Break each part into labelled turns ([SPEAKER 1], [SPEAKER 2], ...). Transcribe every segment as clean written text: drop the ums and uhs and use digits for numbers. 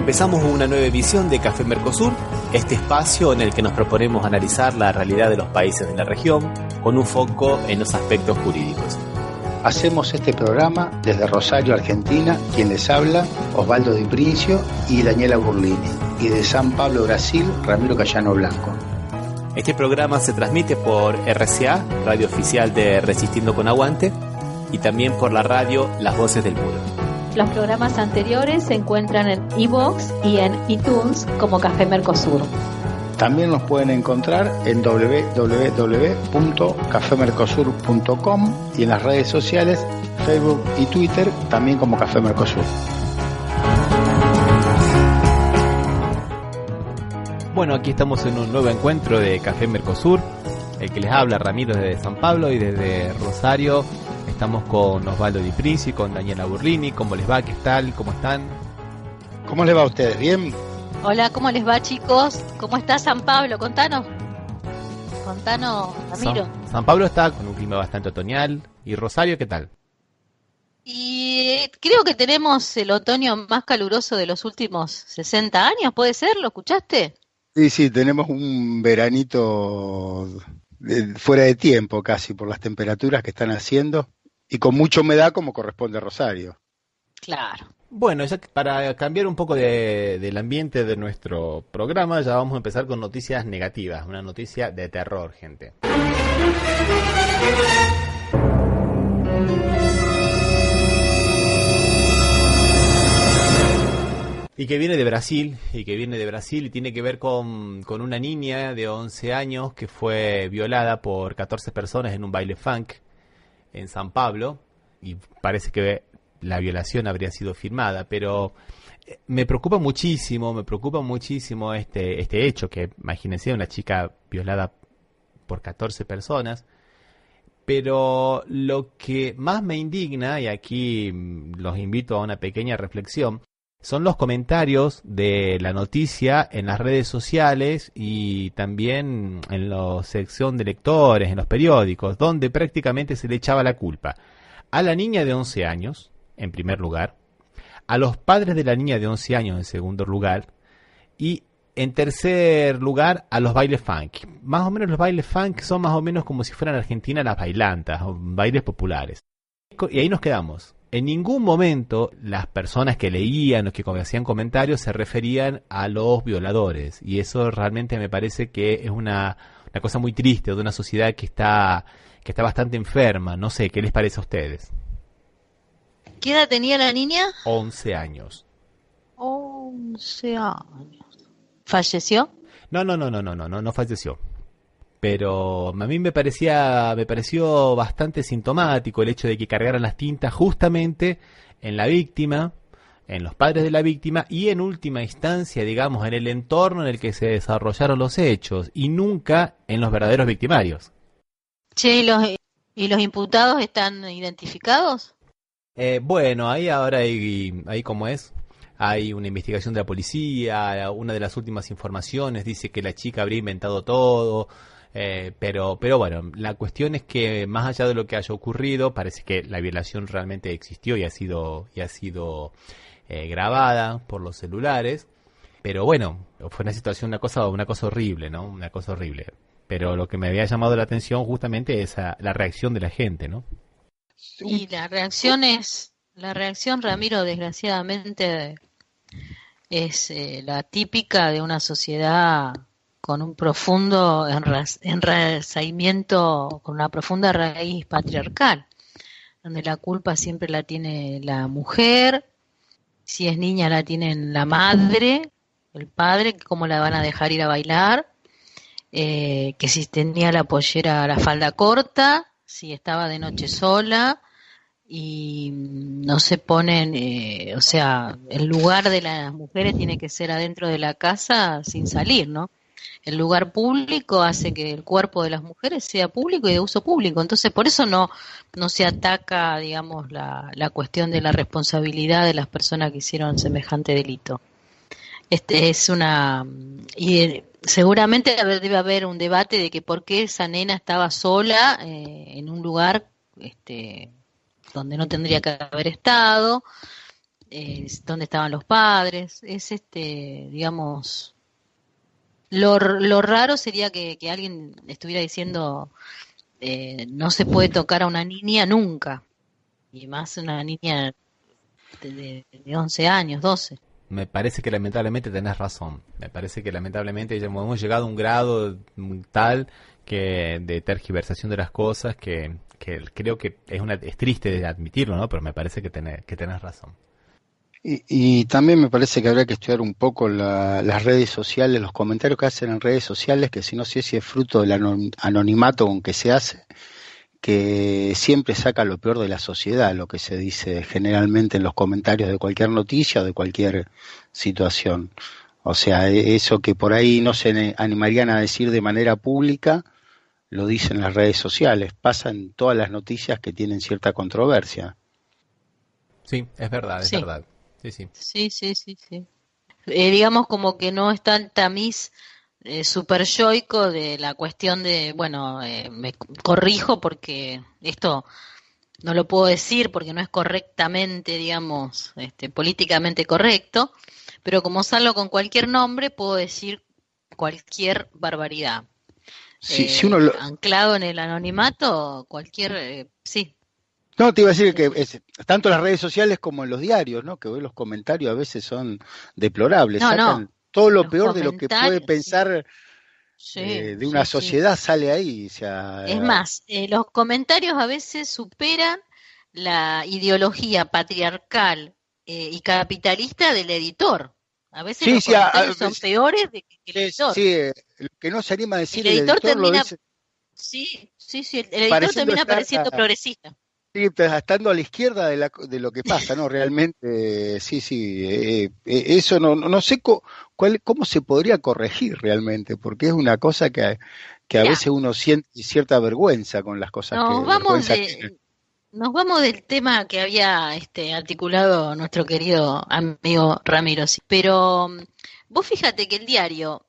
[SPEAKER 1] Empezamos una nueva edición de Café Mercosur, este espacio en el que nos proponemos analizar la realidad de los países de la región con un foco en los aspectos jurídicos.
[SPEAKER 2] Hacemos este programa desde Rosario, Argentina, quien les habla, Osvaldo Di Princio y Daniela Burlini, y de San Pablo, Brasil, Ramiro Cayano Blanco.
[SPEAKER 1] Este programa se transmite por RCA, radio oficial de Resistiendo con Aguante, y también por la radio Las Voces del Muro.
[SPEAKER 3] Los programas anteriores se encuentran en iVoox y en iTunes como Café Mercosur.
[SPEAKER 2] También nos pueden encontrar en www.cafemercosur.com y en las redes sociales, Facebook y Twitter, también como Café Mercosur.
[SPEAKER 1] Bueno, aquí estamos en un nuevo encuentro de Café Mercosur. El que les habla, Ramiro, desde San Pablo, y desde Rosario estamos con Osvaldo Di Princi, con Daniela Burlini. ¿Cómo les va? ¿Qué tal? ¿Cómo están?
[SPEAKER 2] ¿Cómo les va a ustedes? ¿Bien?
[SPEAKER 3] Hola, ¿cómo les va, chicos? ¿Cómo está San Pablo? Contanos, Ramiro.
[SPEAKER 1] San Pablo está con un clima bastante otoñal. ¿Y Rosario qué tal?
[SPEAKER 3] Y creo que tenemos el otoño más caluroso de los últimos 60 años, ¿puede ser? ¿Lo escuchaste?
[SPEAKER 2] Sí, tenemos un veranito fuera de tiempo casi por las temperaturas que están haciendo y con mucha humedad como corresponde a Rosario.
[SPEAKER 3] Claro.
[SPEAKER 1] Bueno, ya para cambiar un poco del ambiente de nuestro programa, ya vamos a empezar con noticias negativas, una noticia de terror, gente. Y que viene de Brasil, y tiene que ver con una niña de 11 años que fue violada por 14 personas en un baile funk en San Pablo, y parece que la violación habría sido firmada, pero me preocupa muchísimo este hecho, que imagínense una chica violada por 14 personas, pero lo que más me indigna, y aquí los invito a una pequeña reflexión, son los comentarios de la noticia en las redes sociales y también en la sección de lectores, en los periódicos, donde prácticamente se le echaba la culpa a la niña de 11 años, en primer lugar, a los padres de la niña de 11 años, en segundo lugar, y en tercer lugar a los bailes funk. Más o menos los bailes funk son más o menos como si fueran en Argentina las bailantas, o bailes populares. Y ahí nos quedamos. En ningún momento las personas que leían o que hacían comentarios se referían a los violadores. Y eso realmente me parece que es una cosa muy triste de una sociedad que está bastante enferma. No sé, ¿qué les parece a ustedes?
[SPEAKER 3] ¿Qué edad tenía la niña?
[SPEAKER 1] 11 años.
[SPEAKER 3] 11 años. ¿Falleció?
[SPEAKER 1] No falleció. Pero a mí me pareció bastante sintomático el hecho de que cargaran las tintas justamente en la víctima, en los padres de la víctima y en última instancia, digamos, en el entorno en el que se desarrollaron los hechos y nunca en los verdaderos victimarios.
[SPEAKER 3] Che, ¿y los imputados están identificados?
[SPEAKER 1] Bueno, ahí ahora hay como es. Hay una investigación de la policía, una de las últimas informaciones dice que la chica habría inventado todo. Pero bueno, la cuestión es que más allá de lo que haya ocurrido, parece que la violación realmente existió y ha sido grabada por los celulares. Pero bueno, fue una situación, una cosa horrible, ¿no? Una cosa horrible. Pero lo que me había llamado la atención justamente es la reacción de la gente, ¿no?
[SPEAKER 3] Y la reacción, Ramiro, desgraciadamente es la típica de una sociedad con un profundo enraizamiento, con una profunda raíz patriarcal, donde la culpa siempre la tiene la mujer, si es niña la tienen la madre, el padre, cómo la van a dejar ir a bailar, que si tenía la pollera, la falda corta, si estaba de noche sola, y no se ponen, o sea, el lugar de las mujeres tiene que ser adentro de la casa sin salir, ¿no? El lugar público hace que el cuerpo de las mujeres sea público y de uso público. Entonces, por eso no se ataca, digamos, la cuestión de la responsabilidad de las personas que hicieron semejante delito. Seguramente debe haber un debate de que por qué esa nena estaba sola en un lugar donde no tendría que haber estado. dónde estaban los padres. Es digamos, lo raro sería que alguien estuviera diciendo no se puede tocar a una niña nunca, y más una niña de 11 años, 12.
[SPEAKER 1] Me parece que lamentablemente tenés razón. Me parece que lamentablemente ya hemos llegado a un grado tal que de tergiversación de las cosas que creo que es triste de admitirlo, ¿no? Pero me parece que tenés razón.
[SPEAKER 2] Y también me parece que habría que estudiar un poco las redes sociales, los comentarios que hacen en redes sociales, que si no sé si es fruto del anonimato con que se hace, que siempre saca lo peor de la sociedad, lo que se dice generalmente en los comentarios de cualquier noticia o de cualquier situación. O sea, eso que por ahí no se animarían a decir de manera pública, lo dicen las redes sociales, pasa en todas las noticias que tienen cierta controversia.
[SPEAKER 1] Sí, es verdad, es
[SPEAKER 3] Sí,
[SPEAKER 1] verdad. Sí, sí.
[SPEAKER 3] sí, sí, sí, sí. Digamos como que no está el tamiz super yoico de la cuestión de, bueno, me corrijo porque esto no lo puedo decir porque no es correctamente, digamos, políticamente correcto, pero como salgo con cualquier nombre, puedo decir cualquier barbaridad.
[SPEAKER 2] Si uno lo,
[SPEAKER 3] Anclado en el anonimato, cualquier, sí.
[SPEAKER 2] No, te iba a decir que tanto en las redes sociales como en los diarios, ¿no? Que hoy los comentarios a veces son deplorables,
[SPEAKER 3] No, no,
[SPEAKER 2] sacan todo lo
[SPEAKER 3] los
[SPEAKER 2] peor de lo que puede
[SPEAKER 3] comentarios, sí,
[SPEAKER 2] pensar
[SPEAKER 3] sí,
[SPEAKER 2] de una
[SPEAKER 3] sí, sí.
[SPEAKER 2] sociedad, sale ahí. O
[SPEAKER 3] Es
[SPEAKER 2] sea,
[SPEAKER 3] más, los comentarios a veces superan la ideología patriarcal y capitalista del editor. A veces
[SPEAKER 2] sí,
[SPEAKER 3] los
[SPEAKER 2] sí,
[SPEAKER 3] comentarios son peores que el
[SPEAKER 2] sí,
[SPEAKER 3] editor.
[SPEAKER 2] sí, lo que no se anima a
[SPEAKER 3] El
[SPEAKER 2] decir el
[SPEAKER 3] editor
[SPEAKER 2] editor lo
[SPEAKER 3] termina,
[SPEAKER 2] dice
[SPEAKER 3] sí, sí, sí, el editor
[SPEAKER 2] pareciendo
[SPEAKER 3] termina
[SPEAKER 2] estar
[SPEAKER 3] pareciendo progresista.
[SPEAKER 2] sí, pero estando a la izquierda de lo que pasa, ¿no? Realmente, sí, sí, eso no sé cómo se podría corregir realmente, porque es una cosa que a
[SPEAKER 3] Mira,
[SPEAKER 2] veces uno siente cierta vergüenza con las cosas
[SPEAKER 3] nos vamos
[SPEAKER 2] vergüenza.
[SPEAKER 3] nos vamos del tema que había articulado nuestro querido amigo Ramiro. Sí. Pero vos fíjate que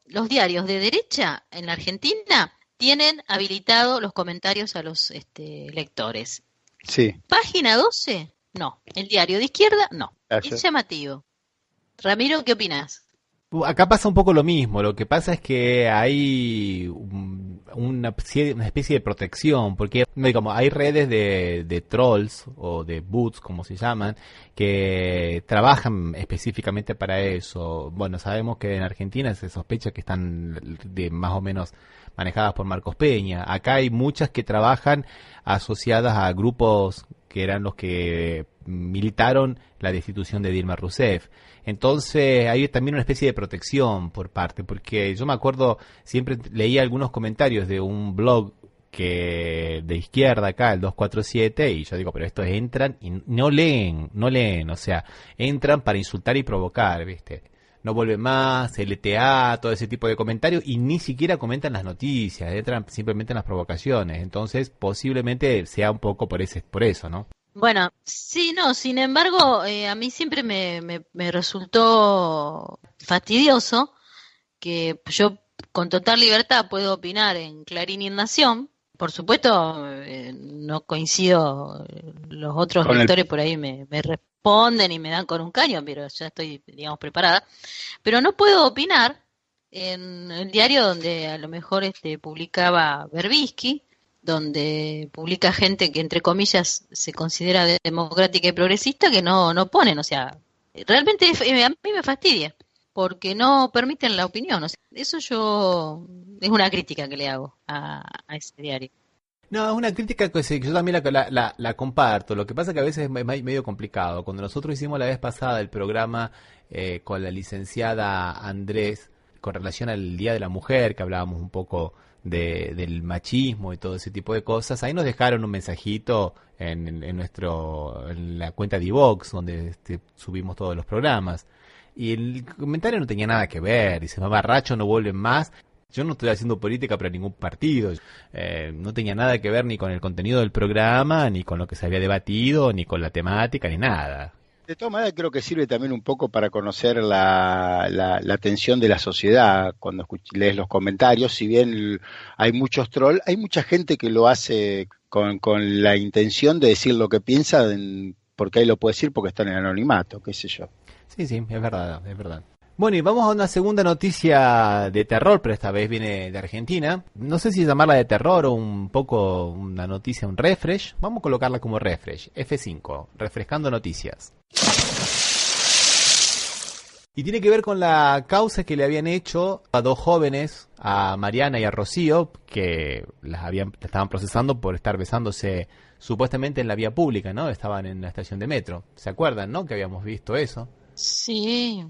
[SPEAKER 3] los diarios de derecha en la Argentina tienen habilitado los comentarios a los lectores.
[SPEAKER 2] Sí,
[SPEAKER 3] Página 12, no. El diario de izquierda, no. Es llamativo. Ramiro, ¿qué opinás?
[SPEAKER 1] Acá pasa un poco lo mismo, lo que pasa es que hay una especie de protección, porque digamos, hay redes de trolls o de bots, como se llaman, que trabajan específicamente para eso. Bueno, sabemos que en Argentina se sospecha que están más o menos manejadas por Marcos Peña. Acá hay muchas que trabajan asociadas a grupos que eran los que militaron la destitución de Dilma Rousseff. Entonces hay también una especie de protección por parte, porque yo me acuerdo, siempre leía algunos comentarios de un blog que de izquierda acá, el 247, y yo digo, pero estos entran y no leen, o sea, entran para insultar y provocar, ¿viste? No vuelve más, LTA, todo ese tipo de comentarios, y ni siquiera comentan las noticias, entran simplemente en las provocaciones. Entonces, posiblemente sea un poco por eso, ¿no?
[SPEAKER 3] Bueno, sí, no, sin embargo, a mí siempre me resultó fastidioso que yo con total libertad puedo opinar en Clarín y en Nación. Por supuesto, no coincido, los otros
[SPEAKER 2] con el
[SPEAKER 3] lectores por ahí me responden y me dan con un caño, pero ya estoy, digamos, preparada. Pero no puedo opinar en el diario donde a lo mejor publicaba Berbisky, donde publica gente que entre comillas se considera democrática y progresista, que no ponen, o sea, realmente a mí me fastidia porque no permiten la opinión. O sea, eso es una crítica que le hago a ese diario.
[SPEAKER 1] No, es una crítica que yo también la comparto. Lo que pasa que a veces es medio complicado. Cuando nosotros hicimos la vez pasada el programa con la licenciada Andrés con relación al Día de la Mujer, que hablábamos un poco del machismo y todo ese tipo de cosas, ahí nos dejaron un mensajito en la cuenta de iVox, donde subimos todos los programas. Y el comentario no tenía nada que ver. Dice, mamarracho, no vuelven más. Yo no estoy haciendo política para ningún partido. No tenía nada que ver ni con el contenido del programa, ni con lo que se había debatido, ni con la temática, ni nada.
[SPEAKER 2] De todas maneras, creo que sirve también un poco para conocer la tensión de la sociedad cuando lees los comentarios. Si bien hay muchos trolls, hay mucha gente que lo hace con la intención de decir lo que piensa porque ahí lo puede decir porque está en el anonimato, qué sé yo.
[SPEAKER 1] Sí, sí, es verdad, es verdad. Bueno, y vamos a una segunda noticia de terror, pero esta vez viene de Argentina. No sé si llamarla de terror o un poco una noticia, un refresh. Vamos a colocarla como refresh, F5, refrescando noticias. Y tiene que ver con la causa que le habían hecho a dos jóvenes, a Mariana y a Rocío, que las estaban procesando por estar besándose supuestamente en la vía pública, ¿no? Estaban en la estación de metro. ¿Se acuerdan, no? Que habíamos visto eso.
[SPEAKER 3] Sí,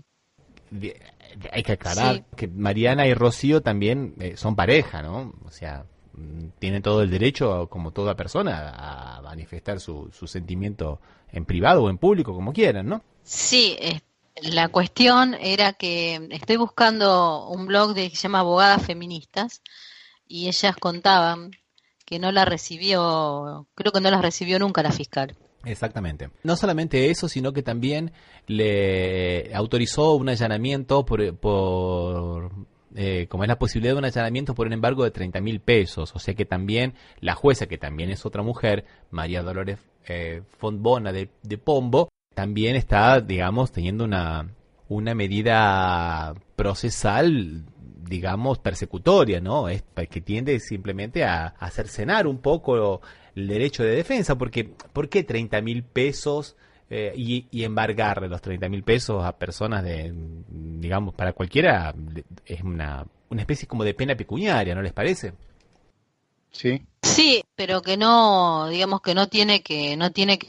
[SPEAKER 1] Hay que aclarar
[SPEAKER 3] sí.
[SPEAKER 1] que Mariana y Rocío también son pareja, ¿no? O sea, tienen todo el derecho, como toda persona, a manifestar su sentimiento en privado o en público, como quieran, ¿no?
[SPEAKER 3] Sí, la cuestión era que estoy buscando un blog que se llama Abogadas Feministas y ellas contaban que no la recibió, creo que no las recibió nunca la fiscal.
[SPEAKER 1] Exactamente. No solamente eso, sino que también le autorizó un allanamiento como es la posibilidad de un allanamiento por un embargo de 30.000 pesos. O sea que también la jueza, que también es otra mujer, María Dolores Fontbona de Pombo, también está, digamos, teniendo una medida procesal, digamos, persecutoria, ¿no? Es que tiende simplemente a cercenar un poco el derecho de defensa, porque ¿por qué 30.000 pesos y embargarle los 30.000 pesos a personas digamos, para cualquiera es una especie como de pena pecuniaria, ¿no les parece?
[SPEAKER 2] Sí.
[SPEAKER 3] Sí, pero que no, digamos que no tiene que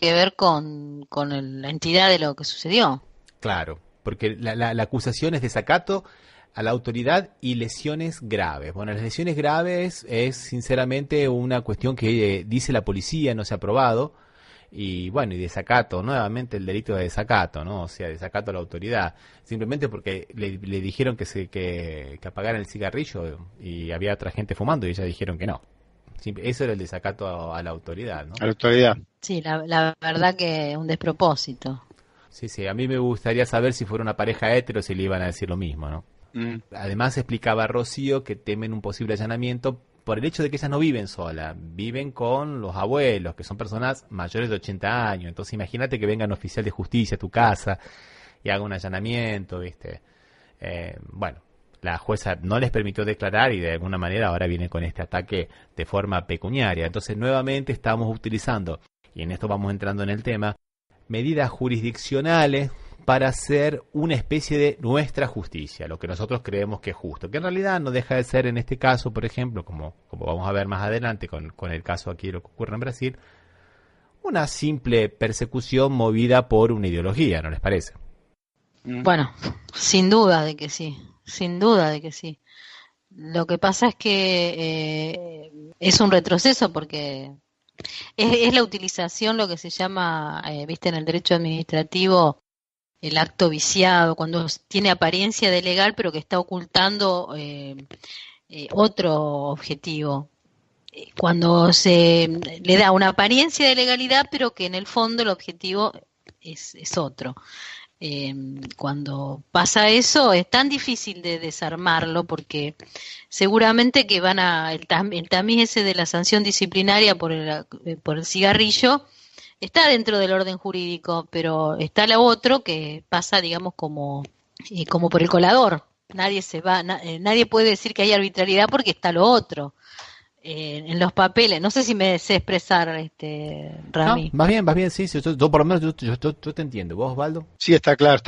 [SPEAKER 3] ver con la entidad de lo que sucedió.
[SPEAKER 1] Claro, porque la acusación es desacato a la autoridad y lesiones graves. Bueno, las lesiones graves es sinceramente una cuestión que dice la policía, no se ha probado. Y bueno, y desacato, nuevamente el delito de desacato, ¿no? O sea, desacato a la autoridad. Simplemente porque le dijeron que apagaran el cigarrillo y había otra gente fumando y ellas dijeron que no. Eso era el desacato a la autoridad, ¿no?
[SPEAKER 2] A la autoridad.
[SPEAKER 3] Sí, la verdad que un despropósito.
[SPEAKER 1] Sí, sí, a mí me gustaría saber si fuera una pareja hetero si le iban a decir lo mismo, ¿no?
[SPEAKER 2] Mm.
[SPEAKER 1] Además explicaba Rocío que temen un posible allanamiento por el hecho de que ellas no viven solas, viven con los abuelos, que son personas mayores de 80 años. Entonces imagínate que venga un oficial de justicia a tu casa y haga un allanamiento, ¿viste? Bueno, la jueza no les permitió declarar y de alguna manera ahora viene con este ataque de forma pecuniaria. Entonces nuevamente estamos utilizando, y en esto vamos entrando en el tema, medidas jurisdiccionales para hacer una especie de nuestra justicia, lo que nosotros creemos que es justo, que en realidad no deja de ser en este caso, por ejemplo, como vamos a ver más adelante con el caso aquí de lo que ocurre en Brasil, una simple persecución movida por una ideología, ¿no les parece?
[SPEAKER 2] Mm.
[SPEAKER 3] Bueno, sin duda de que sí, sin duda de que sí. Lo que pasa es que es un retroceso porque es la utilización, lo que se llama, viste, en el derecho administrativo, el acto viciado, cuando tiene apariencia de legal pero que está ocultando otro objetivo. Cuando se le da una apariencia de legalidad pero que en el fondo el objetivo es otro. Cuando pasa eso es tan difícil de desarmarlo porque seguramente que el tamiz ese de la sanción disciplinaria por el cigarrillo está dentro del orden jurídico, pero está lo otro que pasa, digamos, como por el colador. Nadie puede decir que hay arbitrariedad porque está lo otro. En los papeles, no sé si me sé expresar, Rami.
[SPEAKER 1] No, más bien, sí, sí, yo por lo menos yo te entiendo. ¿Vos, Osvaldo?
[SPEAKER 2] Sí, está claro,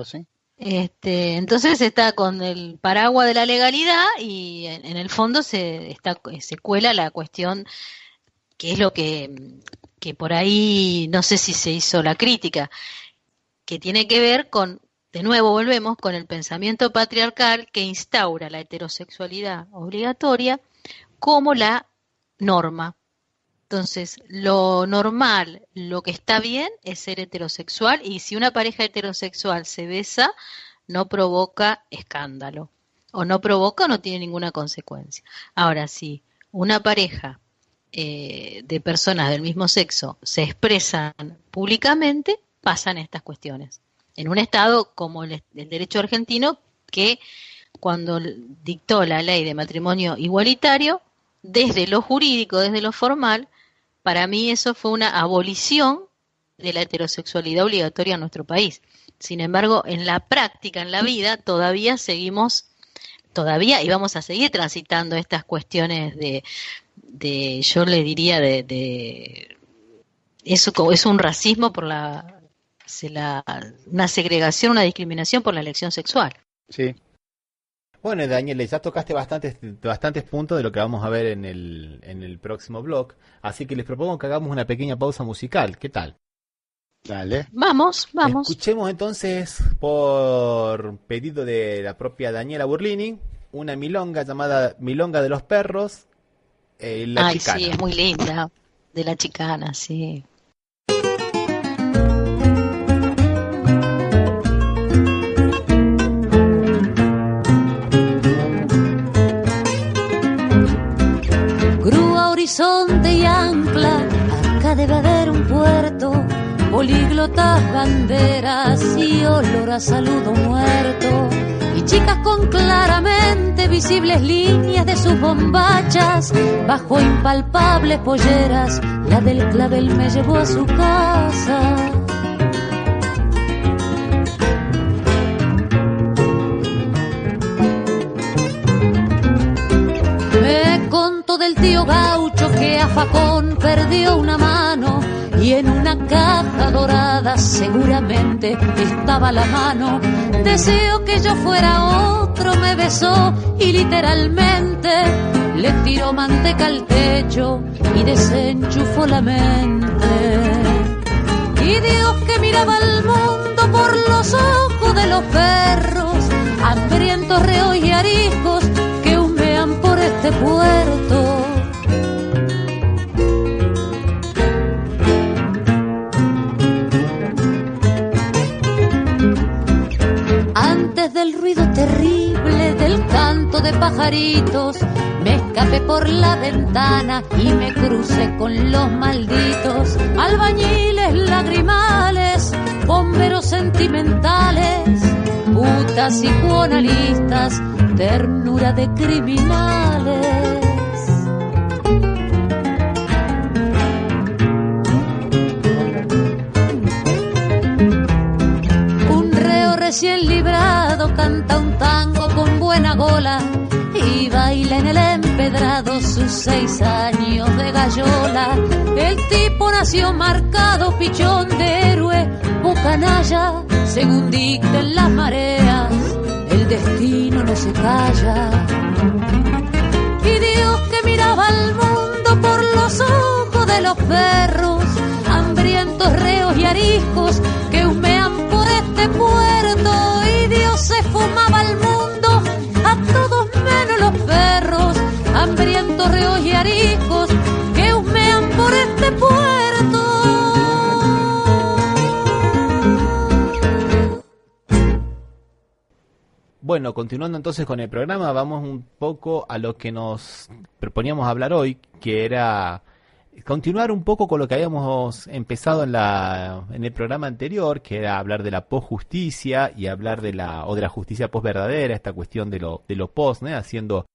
[SPEAKER 2] sí.
[SPEAKER 3] Entonces está con el paraguas de la legalidad y en el fondo se cuela la cuestión que es lo que por ahí no sé si se hizo la crítica, que tiene que ver con, de nuevo volvemos, con el pensamiento patriarcal que instaura la heterosexualidad obligatoria como la norma. Entonces, lo normal, lo que está bien es ser heterosexual y si una pareja heterosexual se besa, no provoca escándalo o no provoca o no tiene ninguna consecuencia. Ahora, si una pareja de personas del mismo sexo se expresan públicamente, pasan estas cuestiones. En un estado como el derecho argentino, que cuando dictó la ley de matrimonio igualitario, desde lo jurídico, desde lo formal, para mí eso fue una abolición de la heterosexualidad obligatoria en nuestro país. Sin embargo, en la práctica, en la vida, todavía y vamos a seguir transitando estas cuestiones de yo le diría, eso es un racismo por una segregación, una discriminación por la elección sexual.
[SPEAKER 2] Sí.
[SPEAKER 1] Bueno, Daniel, ya tocaste bastantes puntos de lo que vamos a ver en el próximo blog, así que les propongo que hagamos una pequeña pausa musical. ¿Qué tal?
[SPEAKER 2] Dale.
[SPEAKER 3] Vamos.
[SPEAKER 1] Escuchemos entonces, por pedido de la propia Daniela Burlini, una milonga llamada Milonga de los Perros, La Chicana.
[SPEAKER 3] Sí, es muy linda, de La Chicana, sí.
[SPEAKER 4] Grúa, horizonte y ancla, acá debe haber un puerto, políglotas, banderas y olor a saludo muerto. Y chicas con claramente visibles líneas de sus bombachas, bajo impalpables polleras, la del clavel me llevó a su casa. Me contó del tío gaucho que a facón perdió una mano y en una caja dorada seguramente estaba la mano. Deseó que yo fuera otro, me besó y literalmente le tiró manteca al techo y desenchufó la mente. Y Dios que miraba al mundo por los ojos de los perros, hambrientos, reos y ariscos que humean por este puerto. Antes del ruido terrible del canto de pajaritos, me escapé por la ventana y me crucé con los malditos. Albañiles lagrimales, bomberos sentimentales, putas y psicoanalistas, ternura de criminales. Un reo recién librado canta un tango con buena gola y baila en el empedrado sus 6 años de gallola. El tipo nació marcado, pichón de héroe o canalla, según dicten las mareas, el destino no se calla. Y Dios que miraba al mundo por los ojos de los perros, hambrientos, reos y ariscos que humean por este puerto. Y Dios se fumaba al mundo, a todos menos los perros, hambrientos, reos y ariscos que humean por este puerto.
[SPEAKER 1] Bueno, continuando entonces con el programa, vamos un poco a lo que nos proponíamos hablar hoy, que era continuar un poco con lo que habíamos empezado en el programa anterior, que era hablar de la posjusticia y hablar de la justicia posverdadera, esta cuestión de lo post, ¿no? Haciendo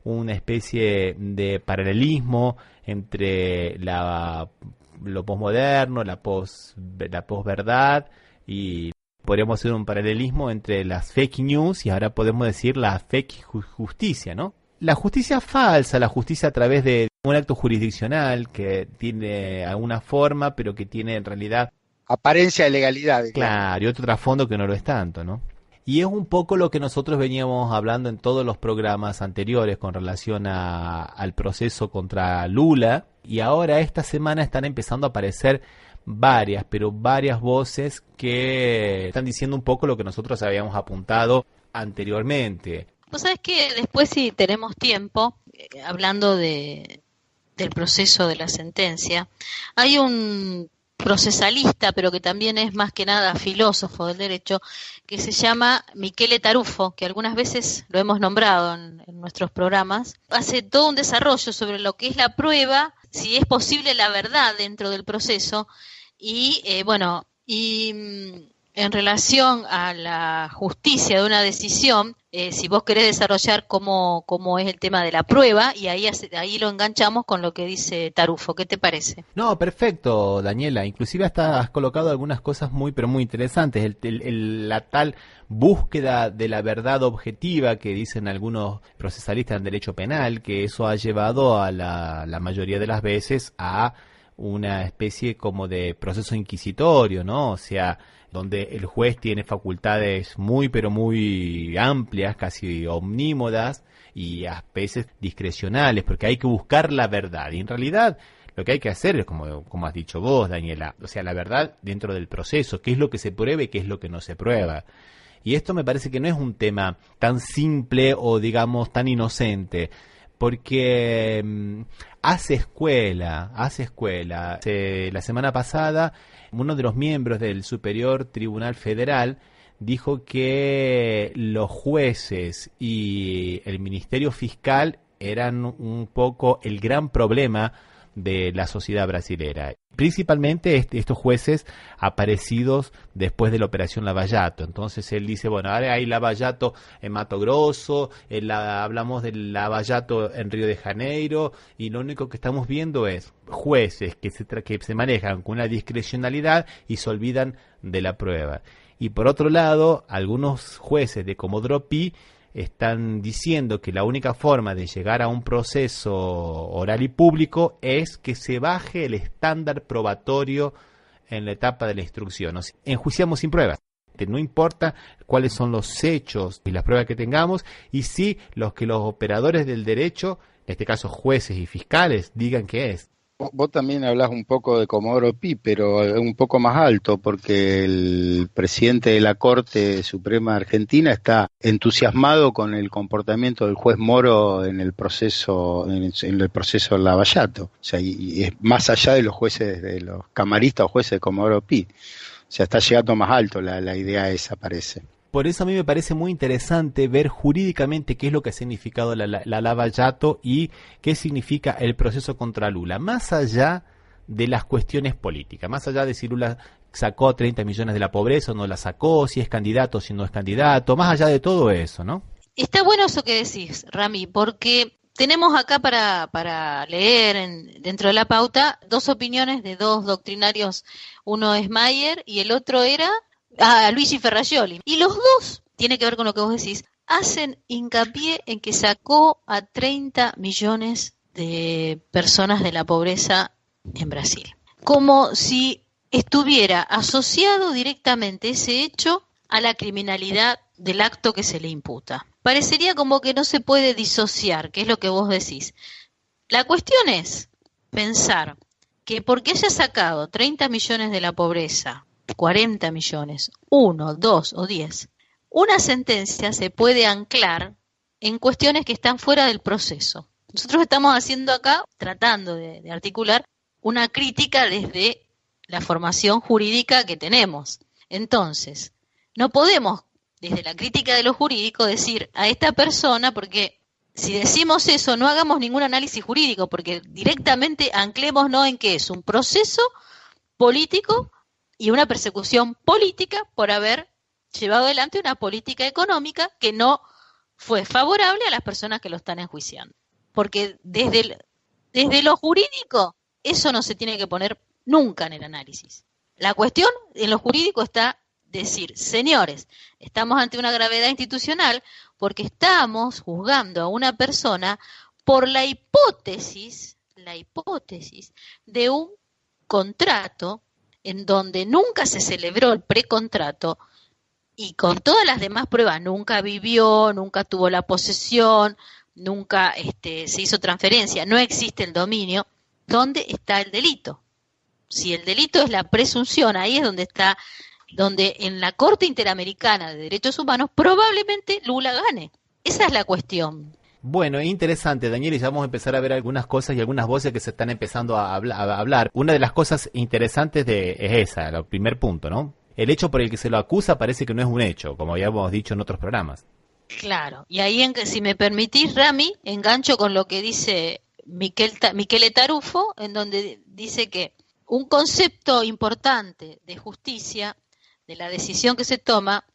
[SPEAKER 1] una especie de paralelismo entre lo posmoderno, la posverdad, y podríamos hacer un paralelismo entre las fake news y ahora podemos decir la fake justicia, ¿no? La justicia falsa, la justicia a través de un acto jurisdiccional que tiene alguna forma, pero que tiene en realidad
[SPEAKER 2] Apariencia de legalidad.
[SPEAKER 1] claro, y otro trasfondo que no lo es tanto, ¿no? Y es un poco lo que nosotros veníamos hablando en todos los programas anteriores con relación al proceso contra Lula, y ahora esta semana están empezando a aparecer varias voces que están diciendo un poco lo que nosotros habíamos apuntado anteriormente.
[SPEAKER 3] Vos sabés que después, si tenemos tiempo, hablando del proceso de la sentencia, hay un procesalista, pero que también es más que nada filósofo del derecho, que se llama Michele Tarufo, que algunas veces lo hemos nombrado en nuestros programas. Hace todo un desarrollo sobre lo que es la prueba, si es posible la verdad dentro del proceso, y En relación a la justicia de una decisión, si vos querés desarrollar cómo es el tema de la prueba, y ahí lo enganchamos con lo que dice Tarufo, ¿qué te parece?
[SPEAKER 1] No, perfecto, Daniela. Inclusive hasta has colocado algunas cosas muy, pero muy interesantes. La tal búsqueda de la verdad objetiva que dicen algunos procesalistas en derecho penal, que eso ha llevado a la mayoría de las veces a una especie como de proceso inquisitorio, ¿no? O sea, donde el juez tiene facultades muy, pero muy amplias, casi omnímodas y a veces discrecionales, porque hay que buscar la verdad. Y en realidad lo que hay que hacer es, como has dicho vos, Daniela, o sea, la verdad dentro del proceso, qué es lo que se prueba y qué es lo que no se prueba. Y esto me parece que no es un tema tan simple o, digamos, tan inocente, porque hace escuela. La semana pasada, uno de los miembros del Superior Tribunal Federal dijo que los jueces y el Ministerio Fiscal eran un poco el gran problema de la sociedad brasilera, principalmente estos jueces aparecidos después de la operación Lava-Jato. Entonces él dice, bueno, ahora hay Lava-Jato en Mato Grosso, hablamos del Lava-Jato en Río de Janeiro, y lo único que estamos viendo es jueces que se manejan con una discrecionalidad y se olvidan de la prueba. Y por otro lado, algunos jueces de Comodoro Pi están diciendo que la única forma de llegar a un proceso oral y público es que se baje el estándar probatorio en la etapa de la instrucción. O sea, enjuiciamos sin pruebas. No importa cuáles son los hechos y las pruebas que tengamos, y sí los operadores del derecho, en este caso jueces y fiscales, digan que es.
[SPEAKER 2] Vos también hablás un poco de Comodoro Pi, pero un poco más alto, porque el presidente de la Corte Suprema de Argentina está entusiasmado con el comportamiento del juez Moro en el proceso Lava-Jato. O sea, y es más allá de los jueces, de los camaristas o jueces de Comodoro Pi. O sea, está llegando más alto la idea esa, parece.
[SPEAKER 1] Por eso a mí me parece muy interesante ver jurídicamente qué es lo que ha significado la Lava-Jato y qué significa el proceso contra Lula, más allá de las cuestiones políticas, más allá de si Lula sacó 30 millones de la pobreza o no la sacó, si es candidato o si no es candidato, más allá de todo eso, ¿no?
[SPEAKER 3] Está bueno eso que decís, Rami, porque tenemos acá para leer dentro de la pauta dos opiniones de dos doctrinarios, uno es Mayer y el otro era Luigi Ferrajoli. Y los dos, tiene que ver con lo que vos decís, hacen hincapié en que sacó a 30 millones de personas de la pobreza en Brasil. Como si estuviera asociado directamente ese hecho a la criminalidad del acto que se le imputa. Parecería como que no se puede disociar, que es lo que vos decís. La cuestión es pensar que porque haya sacado 30 millones de la pobreza, 40 millones, 1, 2 o 10, una sentencia se puede anclar en cuestiones que están fuera del proceso. Nosotros estamos haciendo acá, tratando de articular una crítica desde la formación jurídica que tenemos. Entonces, no podemos, desde la crítica de lo jurídico, decir a esta persona, porque si decimos eso, no hagamos ningún análisis jurídico, porque directamente anclémonos en que es un proceso político y una persecución política por haber llevado adelante una política económica que no fue favorable a las personas que lo están enjuiciando. Porque desde lo jurídico, eso no se tiene que poner nunca en el análisis. La cuestión en lo jurídico está decir, señores, estamos ante una gravedad institucional porque estamos juzgando a una persona por la hipótesis de un contrato en donde nunca se celebró el precontrato y con todas las demás pruebas nunca vivió, nunca tuvo la posesión, nunca se hizo transferencia, no existe el dominio. ¿Dónde está el delito? Si el delito es la presunción, ahí es donde en la Corte Interamericana de Derechos Humanos probablemente Lula gane. Esa es la cuestión.
[SPEAKER 1] Bueno, es interesante, Daniel, y ya vamos a empezar a ver algunas cosas y algunas voces que se están empezando a hablar. Una de las cosas interesantes es esa, el primer punto, ¿no? El hecho por el que se lo acusa parece que no es un hecho, como habíamos dicho en otros programas.
[SPEAKER 3] Claro, y ahí, si me permitís, Rami, engancho con lo que dice Michele Tarufo, en donde dice que un concepto importante de justicia, de la decisión que se toma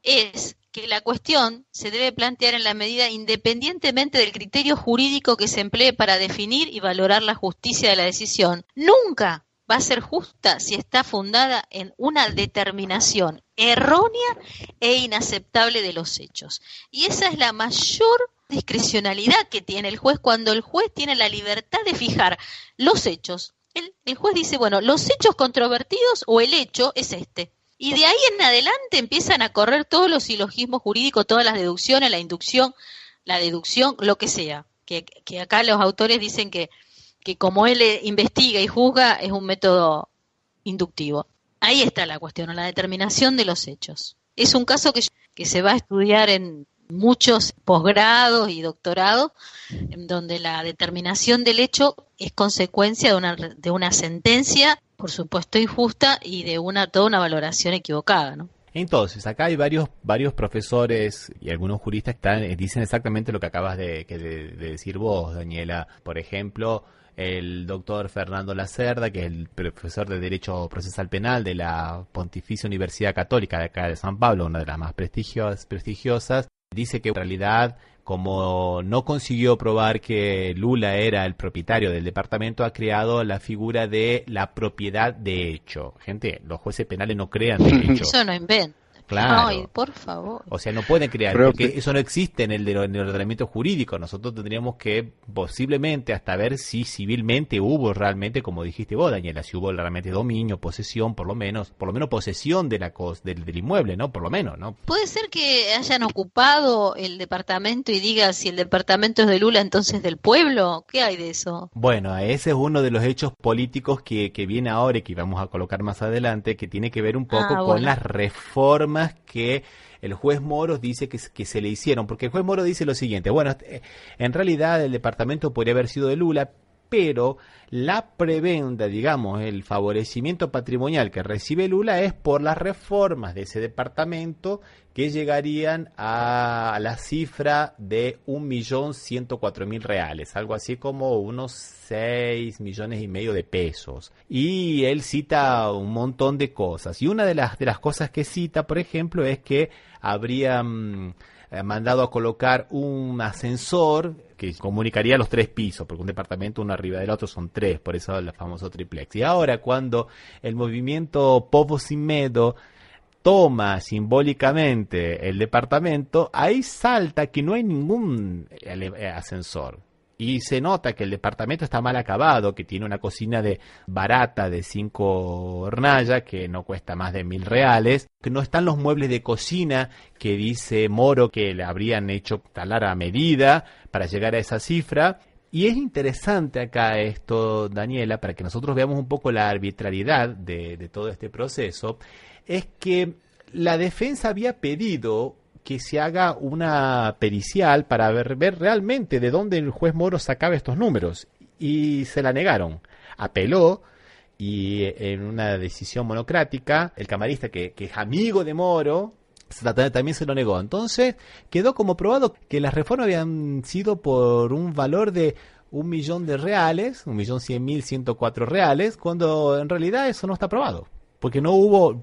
[SPEAKER 3] es que la cuestión se debe plantear en la medida independientemente del criterio jurídico que se emplee para definir y valorar la justicia de la decisión. Nunca va a ser justa si está fundada en una determinación errónea e inaceptable de los hechos. Y esa es la mayor discrecionalidad que tiene el juez cuando el juez tiene la libertad de fijar los hechos. El juez dice, bueno, los hechos controvertidos o el hecho es este. Y de ahí en adelante empiezan a correr todos los silogismos jurídicos, todas las deducciones, la inducción, la deducción, lo que sea. Que acá los autores dicen que como él investiga y juzga es un método inductivo. Ahí está la cuestión, la determinación de los hechos. Es un caso que se va a estudiar en muchos posgrados y doctorados, en donde la determinación del hecho es consecuencia de una sentencia, por supuesto injusta, y de toda una valoración equivocada, ¿no?
[SPEAKER 1] Entonces, acá hay varios profesores y algunos juristas que dicen exactamente lo que acabas de decir vos, Daniela. Por ejemplo, el doctor Fernando Lacerda, que es el profesor de Derecho Procesal Penal de la Pontificia Universidad Católica de acá de San Pablo, una de las más prestigiosas, dice que en realidad, como no consiguió probar que Lula era el propietario del departamento, ha creado la figura de la propiedad de hecho. Gente, los jueces penales no crean de hecho.
[SPEAKER 3] Eso no inventa.
[SPEAKER 1] Claro.
[SPEAKER 3] Ay, por favor.
[SPEAKER 1] O sea, no pueden crear, porque eso no existe en el ordenamiento jurídico. Nosotros tendríamos que posiblemente hasta ver si civilmente hubo realmente, como dijiste vos, Daniela, si hubo realmente dominio, posesión, por lo menos posesión de del inmueble, ¿no? Por lo menos, ¿no?
[SPEAKER 3] Puede ser que hayan ocupado el departamento y diga si el departamento es de Lula, entonces del pueblo. ¿Qué hay de eso?
[SPEAKER 1] Bueno, ese es uno de los hechos políticos que viene ahora y que vamos a colocar más adelante, que tiene que ver un poco con las reformas que el juez Moros dice que se le hicieron, porque el juez Moros dice lo siguiente: bueno, en realidad el departamento podría haber sido de Lula, pero la prebenda, digamos, el favorecimiento patrimonial que recibe Lula es por las reformas de ese departamento que llegarían a la cifra de 1.104.000 reales, algo así como unos 6,5 millones de pesos. Y él cita un montón de cosas, y una de las cosas que cita, por ejemplo, es que habrían mandado a colocar un ascensor que comunicaría los 3 pisos, porque un departamento uno arriba del otro son 3, por eso el famoso triplex. Y ahora, cuando el movimiento Povo Sin Medo toma simbólicamente el departamento, ahí salta que no hay ningún ascensor. Y se nota que el departamento está mal acabado, que tiene una cocina barata de 5 hornallas, que no cuesta más de 1.000 reales, que no están los muebles de cocina que dice Moro que le habrían hecho talar a medida para llegar a esa cifra. Y es interesante acá esto, Daniela, para que nosotros veamos un poco la arbitrariedad de todo este proceso, es que la defensa había pedido que se haga una pericial para ver realmente de dónde el juez Moro sacaba estos números, y se la negaron. Apeló, y en una decisión monocrática, el camarista que es amigo de Moro también se lo negó. Entonces quedó como probado que las reformas habían sido por un valor de 1 millón de reales, 1.100.104 reales, cuando en realidad eso no está probado. Porque no hubo,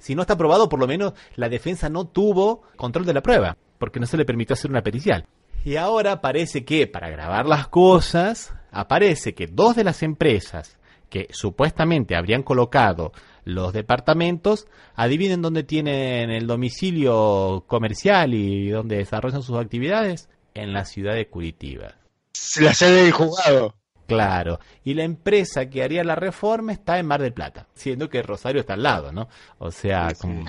[SPEAKER 1] si no está probado, por lo menos la defensa no tuvo control de la prueba, porque no se le permitió hacer una pericial. Y ahora parece que, para agravar las cosas, aparece que 2 de las empresas que supuestamente habrían colocado los departamentos, adivinen dónde tienen el domicilio comercial y dónde desarrollan sus actividades: en la ciudad de Curitiba.
[SPEAKER 2] La sede del juzgado.
[SPEAKER 1] Claro, y la empresa que haría la reforma está en Mar del Plata, siendo que Rosario está al lado, ¿no? O sea, como...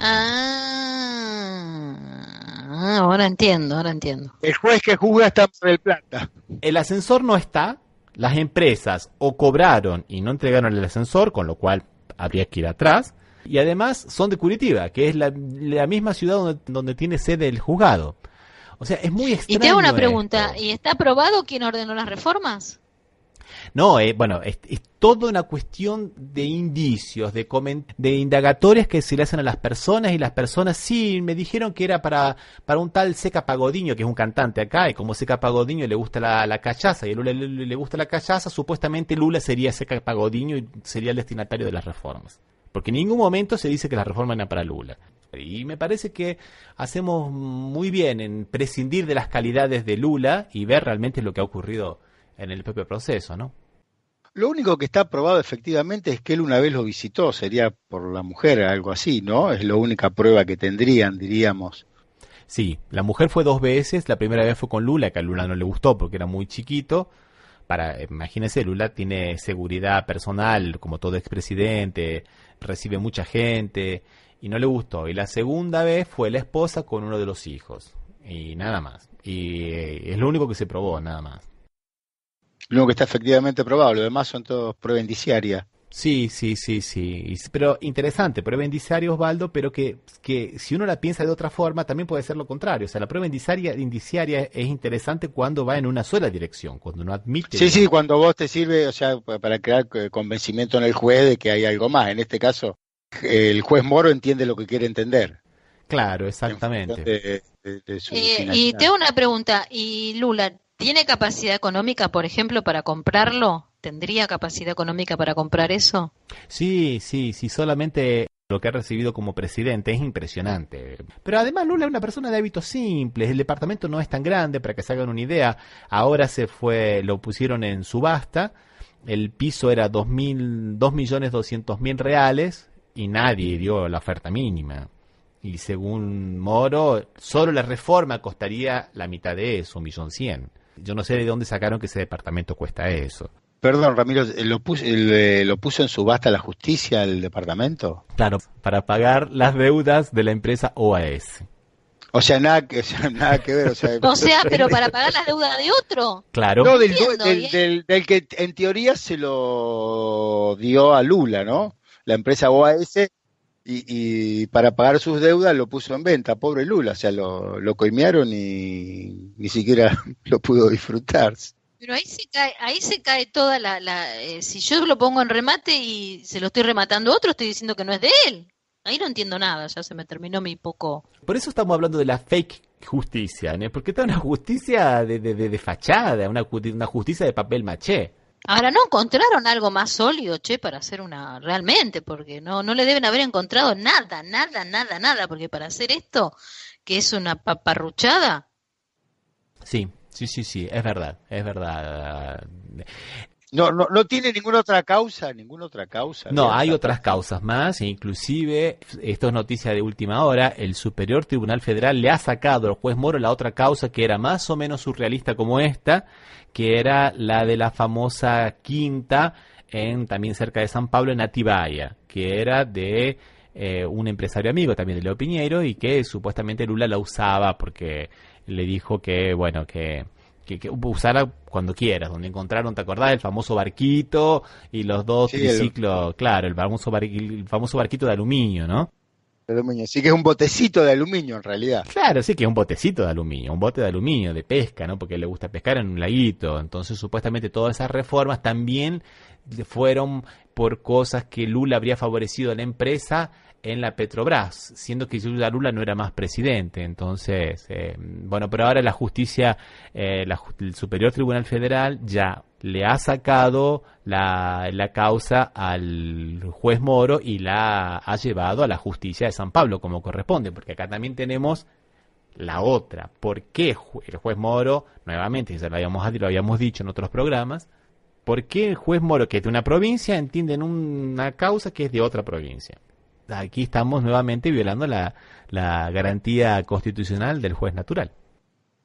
[SPEAKER 3] Ahora entiendo.
[SPEAKER 2] El juez que juzga está en Mar del Plata.
[SPEAKER 1] El ascensor no está, las empresas o cobraron y no entregaron el ascensor, con lo cual habría que ir atrás, y además son de Curitiba, que es la misma ciudad donde tiene sede el juzgado. O sea, es muy extraño.
[SPEAKER 3] Y te hago una pregunta,
[SPEAKER 1] esto.
[SPEAKER 3] ¿y está aprobado quién ordenó las reformas?
[SPEAKER 1] No, bueno, es toda una cuestión de indicios, de indagatorias que se le hacen a las personas, y las personas sí me dijeron que era para un tal Seca Pagodiño, que es un cantante acá, y como Seca Pagodiño le gusta la cachaza, y a Lula le gusta la cachaza, supuestamente Lula sería Seca Pagodiño y sería el destinatario de las reformas. porque en ningún momento se dice que las reformas eran para Lula. Y me parece que hacemos muy bien en prescindir de las calidades de Lula y ver realmente lo que ha ocurrido en el propio proceso, ¿no?
[SPEAKER 2] Lo único que está probado efectivamente es que él una vez lo visitó, sería por la mujer, algo así, ¿no? Es la única prueba que tendrían, diríamos.
[SPEAKER 1] Sí, la mujer fue 2 veces, la primera vez fue con Lula, que a Lula no le gustó porque era muy chiquito. Imagínense, Lula tiene seguridad personal, como todo expresidente, recibe mucha gente, y no le gustó. Y la segunda vez fue la esposa con uno de los hijos, y nada más. Y es lo único que se probó, nada más.
[SPEAKER 2] Lo único que está efectivamente probado, lo demás son todos prueba indiciaria.
[SPEAKER 1] Sí. Pero interesante, prueba indiciaria, Osvaldo, pero que si uno la piensa de otra forma, también puede ser lo contrario. O sea, la prueba indiciaria es interesante cuando va en una sola dirección, cuando no admite...
[SPEAKER 2] Sí, cuando vos te sirve, o sea, para crear convencimiento en el juez de que hay algo más. En este caso, el juez Moro entiende lo que quiere entender.
[SPEAKER 1] Claro, exactamente.
[SPEAKER 2] De su
[SPEAKER 3] y te hago una pregunta, ¿y Lula tiene capacidad económica, por ejemplo, para comprarlo? ¿Tendría capacidad económica para comprar eso?
[SPEAKER 1] Sí, solamente lo que ha recibido como presidente es impresionante. Pero además Lula es una persona de hábitos simples, el departamento no es tan grande, para que se hagan una idea. Ahora lo pusieron en subasta, el piso era 2.200.000 reales y nadie dio la oferta mínima. Y según Moro, solo la reforma costaría la mitad de eso, 1.100.000. Yo no sé de dónde sacaron que ese departamento cuesta eso.
[SPEAKER 2] Perdón, Ramiro, ¿lo puso en subasta la justicia el departamento?
[SPEAKER 1] Claro, para pagar las deudas de la empresa OAS.
[SPEAKER 2] O sea, nada que ver. O sea,
[SPEAKER 3] pero para pagar las deudas de otro.
[SPEAKER 1] Claro.
[SPEAKER 2] No, del que en teoría se lo dio a Lula, ¿no? La empresa OAS, y para pagar sus deudas lo puso en venta, pobre Lula. O sea, lo coimearon y ni siquiera lo pudo disfrutar.
[SPEAKER 3] Pero ahí se cae toda si yo lo pongo en remate y se lo estoy rematando a otro, estoy diciendo que no es de él. Ahí no entiendo nada, ya se me terminó mi poco.
[SPEAKER 1] Por eso estamos hablando de la fake justicia, ¿no? Porque esta es una justicia de fachada, una justicia de papel maché.
[SPEAKER 3] Ahora, ¿no encontraron algo más sólido, para hacer una realmente? Porque no le deben haber encontrado nada, porque para hacer esto, que es una paparruchada.
[SPEAKER 1] Sí, es verdad.
[SPEAKER 2] No tiene ninguna otra causa.
[SPEAKER 1] No, hay otras causas más, e inclusive, esto es noticia de última hora, el Superior Tribunal Federal le ha sacado al juez Moro la otra causa que era más o menos surrealista como esta, que era la de la famosa quinta, también cerca de San Pablo, en Atibaia, que era de un empresario amigo también de Leo Piñeiro, y que supuestamente Lula la usaba porque le dijo que usara cuando quieras, donde encontraron, ¿te acordás? El famoso barquito y los dos triciclos, claro, el famoso barquito de aluminio, ¿no?
[SPEAKER 2] De aluminio, sí, que es un botecito de aluminio en realidad.
[SPEAKER 1] Claro, sí, que es un botecito de aluminio, un bote de aluminio de pesca, ¿no? Porque le gusta pescar en un laguito. Entonces, supuestamente todas esas reformas también fueron por cosas que Lula habría favorecido a la empresa en la Petrobras, siendo que Lula no era más presidente. Entonces, pero ahora la justicia, el Superior Tribunal Federal ya le ha sacado la causa al juez Moro y la ha llevado a la justicia de San Pablo como corresponde, porque acá también tenemos la otra. ¿Por qué el juez Moro, nuevamente, ya lo habíamos dicho en otros programas, por qué el juez Moro, que es de una provincia, entiende en una causa que es de otra provincia? Aquí estamos nuevamente violando la garantía constitucional del juez natural.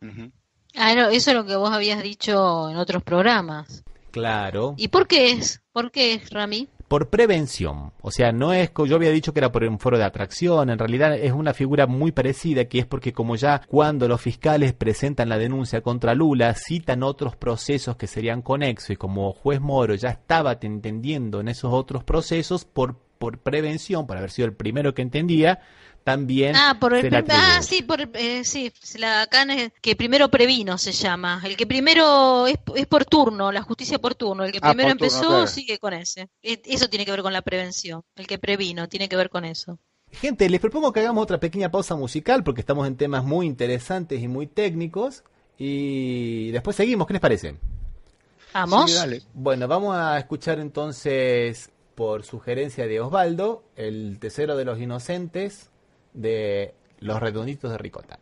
[SPEAKER 2] Uh-huh.
[SPEAKER 3] No, eso es lo que vos habías dicho en otros programas.
[SPEAKER 1] Claro.
[SPEAKER 3] ¿Y por qué es? ¿Por qué es, Rami?
[SPEAKER 1] Por prevención. O sea, no es, yo había dicho que era por un foro de atracción, en realidad es una figura muy parecida, que es porque como ya cuando los fiscales presentan la denuncia contra Lula, citan otros procesos que serían conexos, y como juez Moro ya estaba entendiendo en esos otros procesos, por prevención, por haber sido el primero que entendía, también que primero previno se llama, el que primero es por turno, la justicia por turno, el que primero empezó claro. Sigue con ese. Eso tiene que ver con la prevención, el que previno tiene que ver con eso. Gente, les propongo que hagamos otra pequeña pausa musical porque estamos en temas muy interesantes y muy técnicos y después seguimos, ¿qué les parece?
[SPEAKER 3] ¿Vamos?
[SPEAKER 2] Sí, dale.
[SPEAKER 1] Bueno, vamos a escuchar entonces por sugerencia de Osvaldo, El Tesoro de los Inocentes de Los Redonditos de Ricota.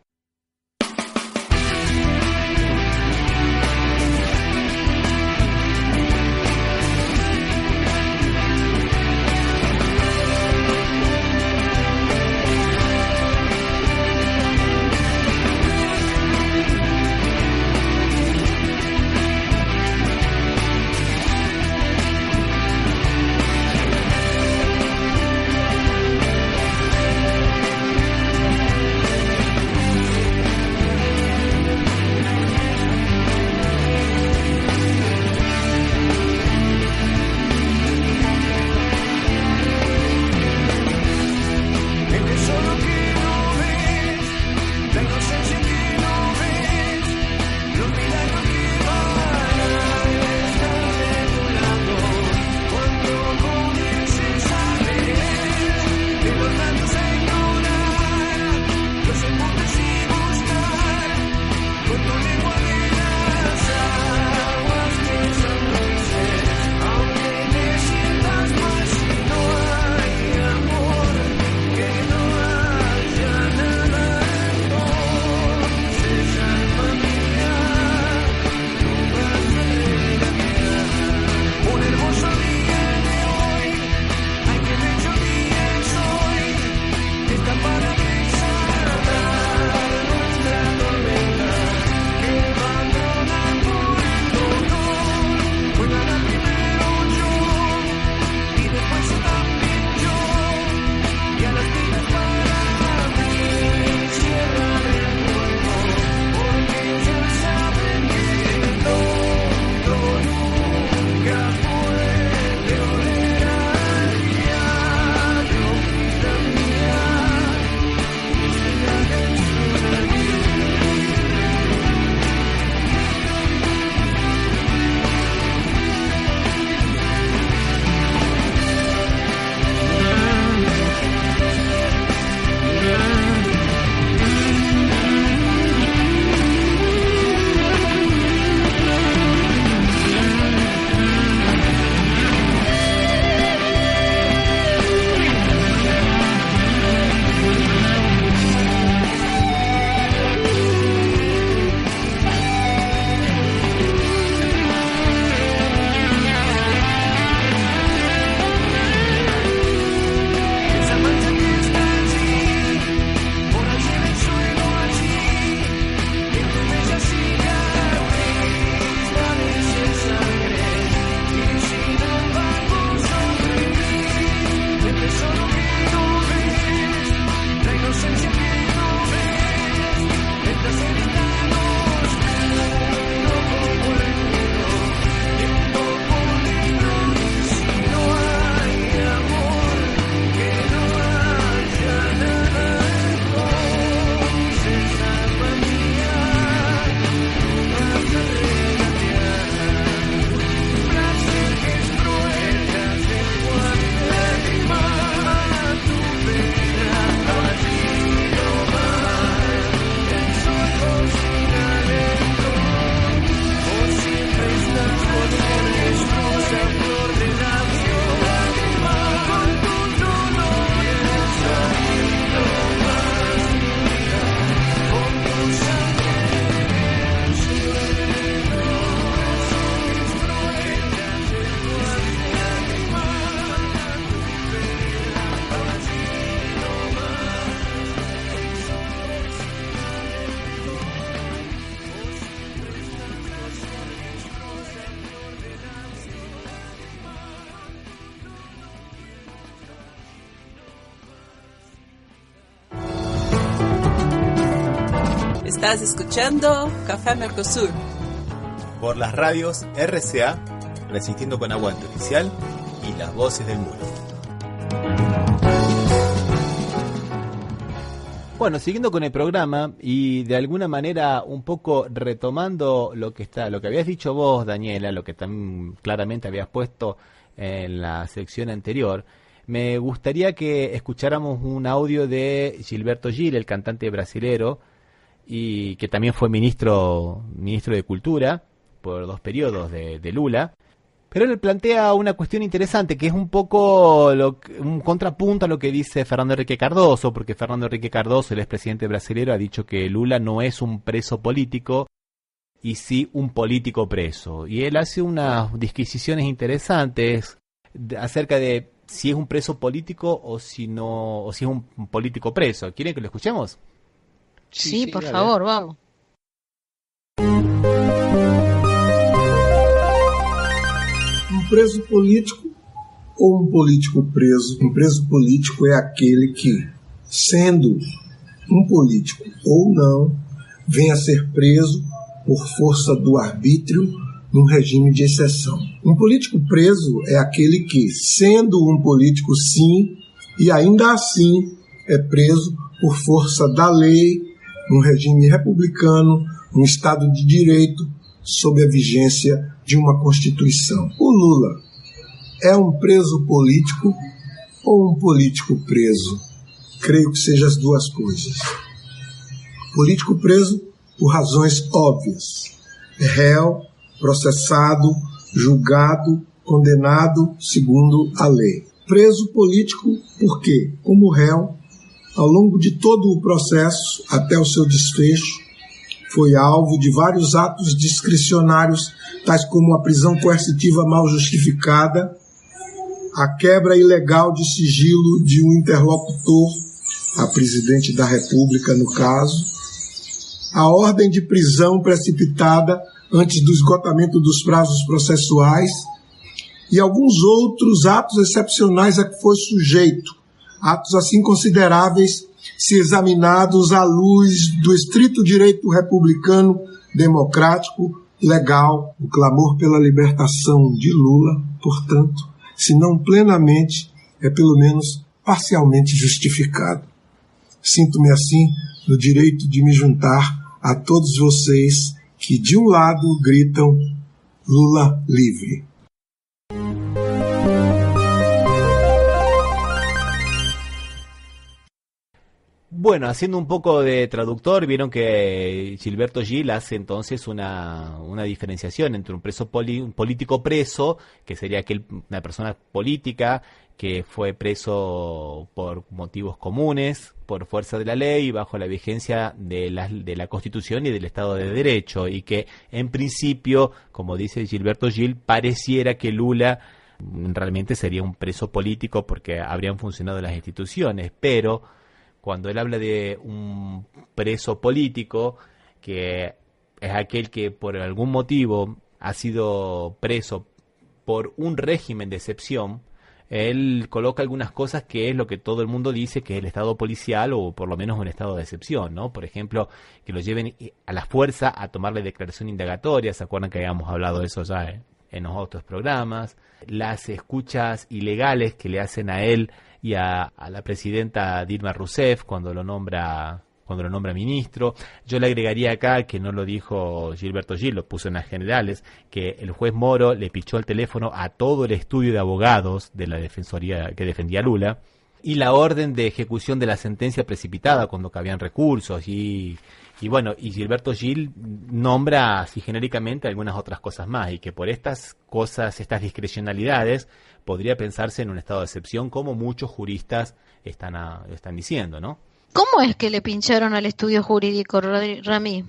[SPEAKER 5] Estás escuchando Café Mercosur
[SPEAKER 1] por las radios RCA, Resistiendo con Aguante Oficial y Las Voces del Muro. Bueno, siguiendo con el programa y de alguna manera un poco retomando lo que habías dicho vos, Daniela, lo que también claramente habías puesto en la sección anterior, me gustaría que escucháramos un audio de Gilberto Gil, el cantante brasilero, y que también fue ministro de Cultura por 2 periodos de Lula, Pero él plantea una cuestión interesante, que es un poco un contrapunto a lo que dice Fernando Henrique Cardoso, porque Fernando Henrique Cardoso, el expresidente brasileño, ha dicho que Lula no es un preso político, y sí un político preso. Y él hace unas disquisiciones interesantes acerca de si es un preso político o si no, o si es un político preso. ¿Quieren que lo escuchemos?
[SPEAKER 3] Sí, por favor, vamos.
[SPEAKER 6] Um preso político ou um político preso? Um preso político é aquele que, sendo um político ou não, vem a ser preso por força do arbítrio num regime de exceção. Um político preso é aquele que, sendo um político sim, e ainda assim é preso por força da lei, num regime republicano, num Estado de Direito, sob a vigência de uma Constituição. O Lula é um preso político ou um político preso? Creio que seja as duas coisas. Político preso por razões óbvias. É réu, processado, julgado, condenado segundo a lei. Preso político porque, como réu, ao longo de todo o processo, até o seu desfecho, foi alvo de vários atos discricionários, tais como a prisão coercitiva mal justificada, a quebra ilegal de sigilo de um interlocutor, a presidente da República no caso, a ordem de prisão precipitada antes do esgotamento dos prazos processuais e alguns outros atos excepcionais a que foi sujeito, atos assim consideráveis se examinados à luz do estrito direito republicano, democrático, legal. O clamor pela libertação de Lula, portanto, se não plenamente, é pelo menos parcialmente justificado. Sinto-me assim no direito de me juntar a todos vocês que de um lado gritam Lula livre.
[SPEAKER 1] Bueno, haciendo un poco de traductor, vieron que Gilberto Gil hace entonces una diferenciación entre un preso un político preso, que sería una persona política que fue preso por motivos comunes, por fuerza de la ley, bajo la vigencia de la Constitución y del Estado de Derecho, y que en principio, como dice Gilberto Gil, pareciera que Lula realmente sería un preso político porque habrían funcionado las instituciones, pero cuando él habla de un preso político, que es aquel que por algún motivo ha sido preso por un régimen de excepción, él coloca algunas cosas que es lo que todo el mundo dice que es el estado policial o por lo menos un estado de excepción, ¿no? Por ejemplo, que lo lleven a la fuerza a tomarle declaración indagatoria, ¿se acuerdan que habíamos hablado de eso ya en los otros programas? Las escuchas ilegales que le hacen a él y a la presidenta Dilma Rousseff cuando lo nombra ministro. Yo le agregaría acá, que no lo dijo Gilberto Gil, lo puso en las generales, que el juez Moro le pichó el teléfono a todo el estudio de abogados de la defensoría que defendía a Lula, y la orden de ejecución de la sentencia precipitada cuando cabían recursos, y bueno, y Gilberto Gil nombra así genéricamente algunas otras cosas más, y que por estas cosas, estas discrecionalidades, podría pensarse en un estado de excepción, como muchos juristas están diciendo, ¿no?
[SPEAKER 3] ¿Cómo es que le pincharon al estudio jurídico, Rami?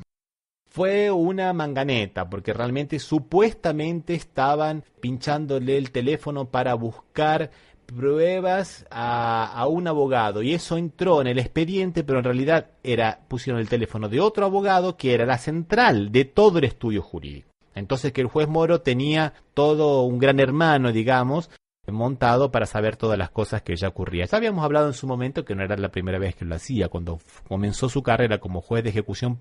[SPEAKER 1] Fue una manganeta, porque realmente supuestamente estaban pinchándole el teléfono para buscar pruebas a un abogado, y eso entró en el expediente, pero en realidad pusieron el teléfono de otro abogado que era la central de todo el estudio jurídico. Entonces que el juez Moro tenía todo un gran hermano, digamos, montado para saber todas las cosas que ya ocurrían. Ya habíamos hablado en su momento que no era la primera vez que lo hacía. Cuando comenzó su carrera como juez de ejecución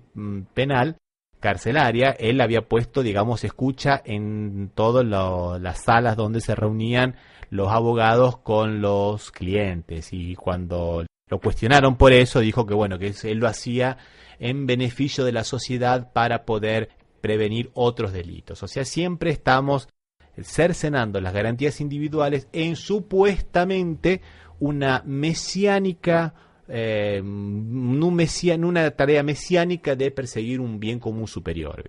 [SPEAKER 1] penal carcelaria, él había puesto, digamos, escucha en todas las salas donde se reunían los abogados con los clientes, y cuando lo cuestionaron por eso, dijo que bueno, que él lo hacía en beneficio de la sociedad para poder prevenir otros delitos. O sea, siempre estamos cercenando las garantías individuales en supuestamente una mesiánica, una tarea mesiánica de perseguir un bien común superior.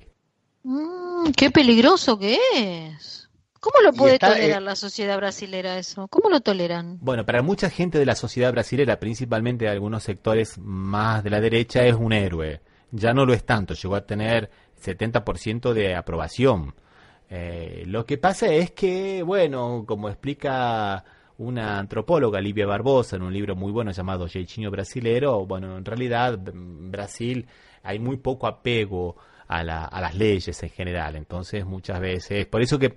[SPEAKER 3] ¡Qué peligroso que es! ¿Cómo lo
[SPEAKER 2] Y
[SPEAKER 3] puede
[SPEAKER 2] está,
[SPEAKER 3] tolerar la sociedad brasilera eso? ¿Cómo lo toleran?
[SPEAKER 1] Bueno, para mucha gente de la sociedad brasilera, principalmente de algunos sectores más de la derecha, es un héroe. Ya no lo es tanto, llegó a tener 70% de aprobación. Lo que pasa es que, bueno, como explica una antropóloga, Livia Barbosa, en un libro muy bueno llamado Jeitinho Brasilero, bueno, en realidad en Brasil hay muy poco apego a las leyes en general, entonces muchas veces, por eso que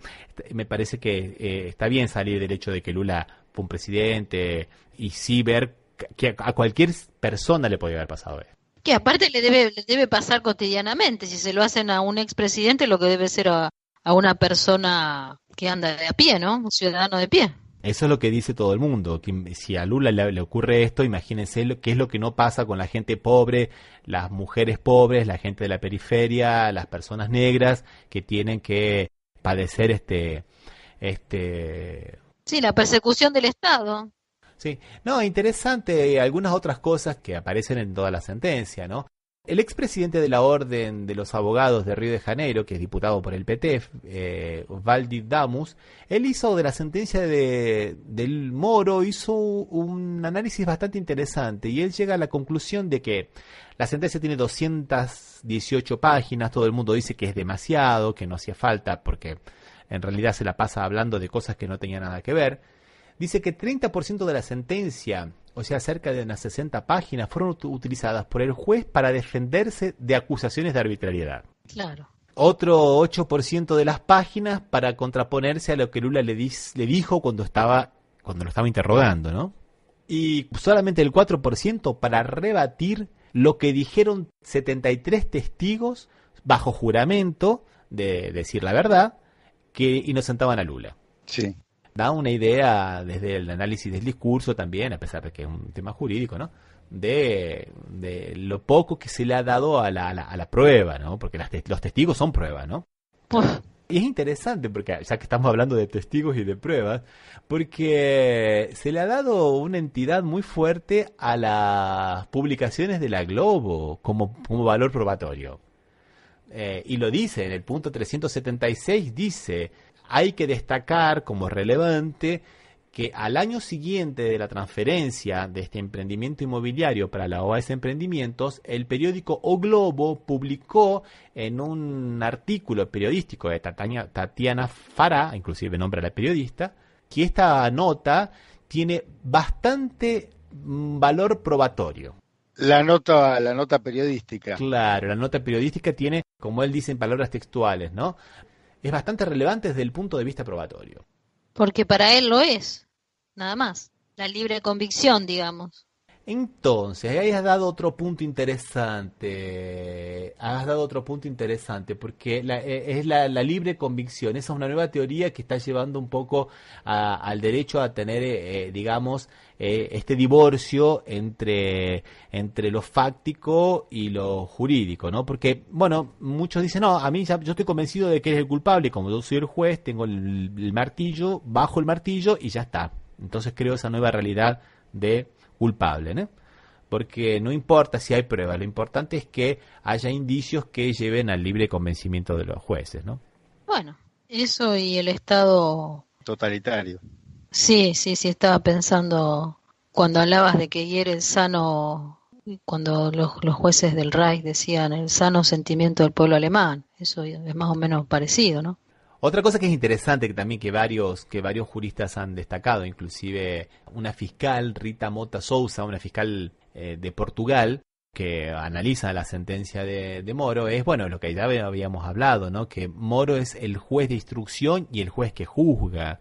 [SPEAKER 1] me parece que está bien salir del hecho de que Lula fue un presidente y sí ver que a cualquier persona le podía haber pasado eso.
[SPEAKER 3] Que aparte le debe pasar cotidianamente. Si se lo hacen a un expresidente, lo que debe ser a una persona que anda de a pie, ¿no? Un ciudadano de pie.
[SPEAKER 1] Eso es lo que dice todo el mundo, que si a Lula le ocurre esto, imagínense qué es lo que no pasa con la gente pobre, las mujeres pobres, la gente de la periferia, las personas negras que tienen que padecer
[SPEAKER 3] Sí, la persecución del Estado.
[SPEAKER 1] Sí, no, interesante, algunas otras cosas que aparecen en toda la sentencia, ¿no? El expresidente de la Orden de los Abogados de Río de Janeiro, que es diputado por el PT, Valdir Damus, él hizo de la sentencia del Moro, hizo un análisis bastante interesante y él llega a la conclusión de que la sentencia tiene 218 páginas, todo el mundo dice que es demasiado, que no hacía falta porque en realidad se la pasa hablando de cosas que no tenían nada que ver. Dice que 30% de la sentencia, o sea, cerca de unas 60 páginas, fueron utilizadas por el juez para defenderse de acusaciones de arbitrariedad.
[SPEAKER 3] Claro.
[SPEAKER 1] Otro 8% de las páginas para contraponerse a lo que Lula le dijo cuando lo estaba interrogando, ¿no? Y solamente el 4% para rebatir lo que dijeron 73 testigos bajo juramento de decir la verdad que inocentaban a Lula.
[SPEAKER 2] Sí.
[SPEAKER 1] Da una idea desde el análisis del discurso también, a pesar de que es un tema jurídico, ¿no? De lo poco que se le ha dado a la prueba, ¿no? Porque los testigos son pruebas, ¿no? Y es interesante, porque ya que estamos hablando de testigos y de pruebas, porque se le ha dado una entidad muy fuerte a las publicaciones de la Globo como valor probatorio. Y lo dice, en el punto 376 dice: hay que destacar como relevante que al año siguiente de la transferencia de este emprendimiento inmobiliario para la OAS Emprendimientos, el periódico O Globo publicó en un artículo periodístico de Tatiana Fará, inclusive nombra a la periodista, que esta nota tiene bastante valor probatorio.
[SPEAKER 2] La nota periodística.
[SPEAKER 1] Claro, la nota periodística tiene, como él dice en palabras textuales, ¿no? Es bastante relevante desde el punto de vista probatorio.
[SPEAKER 3] Porque para él lo es, nada más. La libre convicción, digamos.
[SPEAKER 1] Entonces, ahí has dado otro punto interesante. Porque es la libre convicción. Esa es una nueva teoría que está llevando un poco al derecho a tener, este divorcio entre lo fáctico y lo jurídico, ¿no? Porque, bueno, muchos dicen, no, a mí yo estoy convencido de que eres el culpable, y como yo soy el juez, tengo el martillo, bajo el martillo y ya está. Entonces creo esa nueva realidad de culpable, ¿no? Porque no importa si hay pruebas, lo importante es que haya indicios que lleven al libre convencimiento de los jueces, ¿no?
[SPEAKER 3] Bueno, eso y el Estado
[SPEAKER 2] Totalitario.
[SPEAKER 3] Sí, estaba pensando cuando hablabas de que hiere el sano, cuando los jueces del Reich decían el sano sentimiento del pueblo alemán, eso es más o menos parecido, ¿no?
[SPEAKER 1] Otra cosa que es interesante que también que varios juristas han destacado, inclusive una fiscal, Rita Mota Sousa, una fiscal de Portugal, que analiza la sentencia de Moro, es, bueno, lo que ya habíamos hablado, ¿no? Que Moro es el juez de instrucción y el juez que juzga,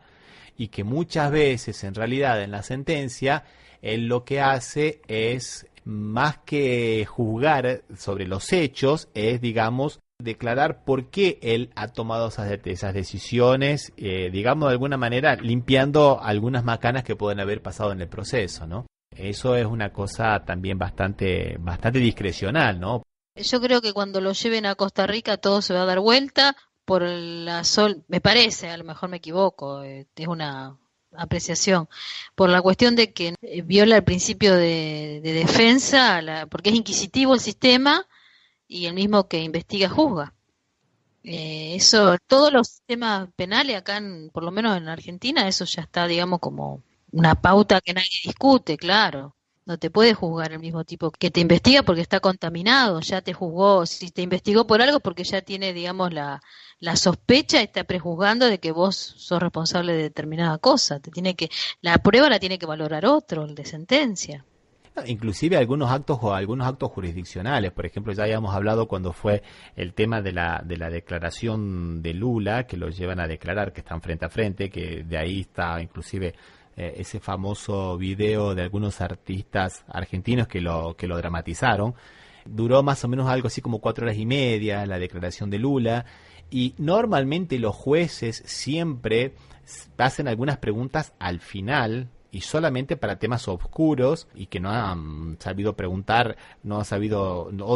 [SPEAKER 1] y que muchas veces, en realidad, en la sentencia, él lo que hace es, más que juzgar sobre los hechos, es, digamos, declarar por qué él ha tomado esas decisiones, digamos, de alguna manera, limpiando algunas macanas que pueden haber pasado en el proceso, ¿no? Eso es una cosa también bastante discrecional, ¿no?
[SPEAKER 3] Yo creo que cuando lo lleven a Costa Rica todo se va a dar vuelta por me parece, a lo mejor me equivoco, es una apreciación, por la cuestión de que viola el principio de defensa, porque es inquisitivo el sistema y el mismo que investiga juzga. Eso, todos los sistemas penales acá, por lo menos en Argentina, eso ya está, digamos, como una pauta que nadie discute, claro. No te puede juzgar el mismo tipo que te investiga porque está contaminado, ya te juzgó, si te investigó por algo porque ya tiene, digamos, la sospecha y está prejuzgando de que vos sos responsable de determinada cosa. La prueba la tiene que valorar otro, el de sentencia.
[SPEAKER 1] Inclusive algunos actos jurisdiccionales, por ejemplo, ya habíamos hablado cuando fue el tema de la declaración de Lula, que lo llevan a declarar, que están frente a frente, que de ahí está inclusive ese famoso video de algunos artistas argentinos que lo dramatizaron. Duró más o menos algo así como 4 horas y media la declaración de Lula, y normalmente los jueces siempre hacen algunas preguntas al final, y solamente para temas oscuros y que no han sabido preguntar, no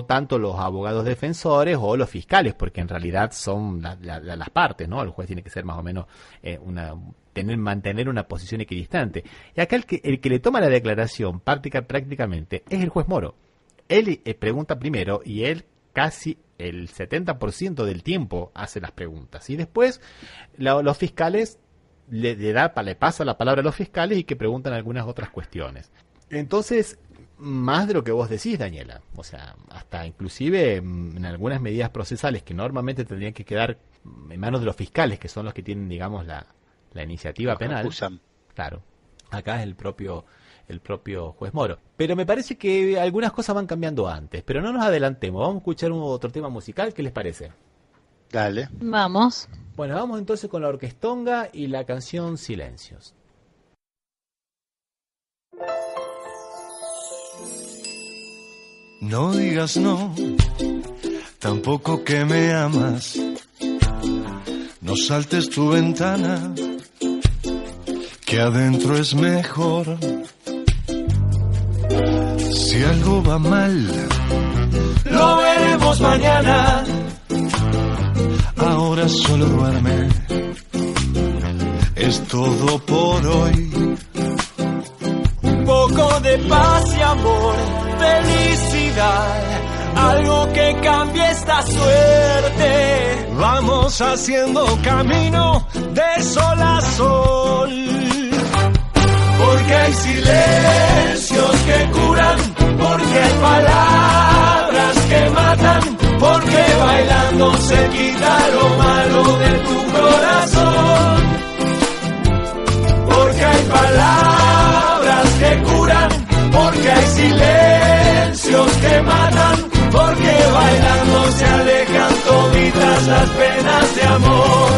[SPEAKER 1] tanto los abogados defensores o los fiscales, porque en realidad son las partes, ¿no? El juez tiene que ser más o menos mantener una posición equidistante. Y acá el que le toma la declaración prácticamente es el juez Moro. Él pregunta primero y él casi el 70% del tiempo hace las preguntas. Y después los fiscales le pasa la palabra a los fiscales y que preguntan algunas otras cuestiones. Entonces, más de lo que vos decís, Daniela, o sea, hasta inclusive en algunas medidas procesales que normalmente tendrían que quedar en manos de los fiscales, que son los que tienen, digamos, la iniciativa penal. Claro, acá es el propio juez Moro. Pero me parece que algunas cosas van cambiando antes, pero no nos adelantemos, vamos a escuchar otro tema musical, ¿qué les parece?
[SPEAKER 2] Dale.
[SPEAKER 3] Vamos.
[SPEAKER 1] Bueno, vamos entonces con la orquestonga y la canción Silencios.
[SPEAKER 7] No digas no, tampoco que me amas. No saltes tu ventana, que adentro es mejor. Si algo va mal, lo veremos mañana. Ahora solo duerme, es todo por hoy. Un poco de paz y amor, felicidad, algo que cambie esta suerte. Vamos haciendo camino de sol a sol, porque hay silencios que curan, porque hay palabras que matan, porque bailando se quita lo malo de tu corazón, porque hay palabras que curan, porque hay silencios que matan, porque bailando se alejan toditas las penas de amor.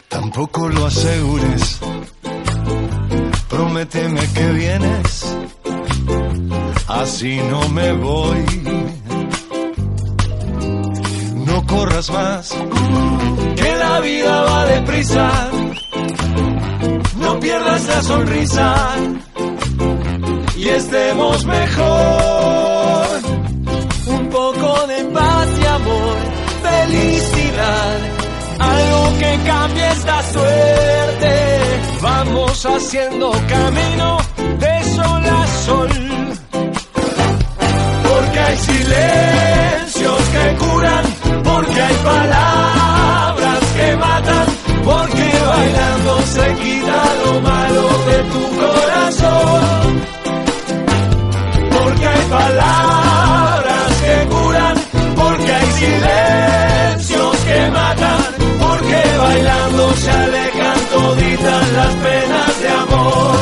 [SPEAKER 7] Tampoco lo asegures, prométeme que vienes, así no me voy. No corras más, que la vida va deprisa, no pierdas la sonrisa y estemos mejor. Un poco de paz y amor, felicidad, algo que cambie esta suerte. Vamos haciendo camino de sol a sol, porque hay silencios que curan, porque hay palabras que matan, porque bailando se quita lo malo de tu corazón, porque hay palabras que curan, porque hay silencios que matan, porque bailando se alejan toditas las penas de amor,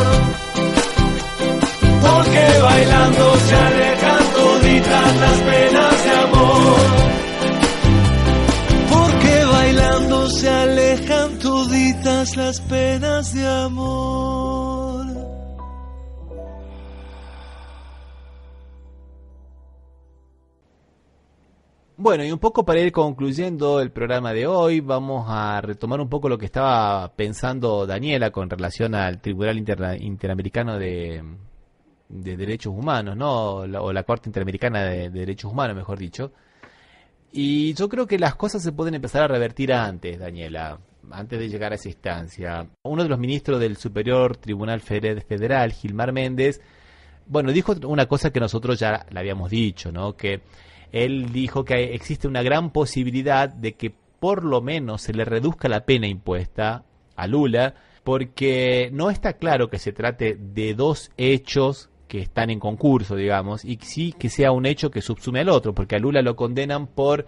[SPEAKER 7] porque bailando se alejan toditas las penas de amor, porque bailando se alejan toditas las penas de amor.
[SPEAKER 1] Bueno, y un poco para ir concluyendo el programa de hoy, vamos a retomar un poco lo que estaba pensando Daniela con relación al Tribunal Interamericano de Derechos Humanos, ¿no? O la Corte Interamericana de Derechos Humanos, mejor dicho. Y yo creo que las cosas se pueden empezar a revertir antes, Daniela, antes de llegar a esa instancia. Uno de los ministros del Superior Tribunal Federal, Gilmar Méndez, bueno, dijo una cosa que nosotros ya le habíamos dicho, ¿no? Que él dijo que existe una gran posibilidad de que por lo menos se le reduzca la pena impuesta a Lula, porque no está claro que se trate de dos hechos que están en concurso, digamos, y sí que sea un hecho que subsume al otro, porque a Lula lo condenan por,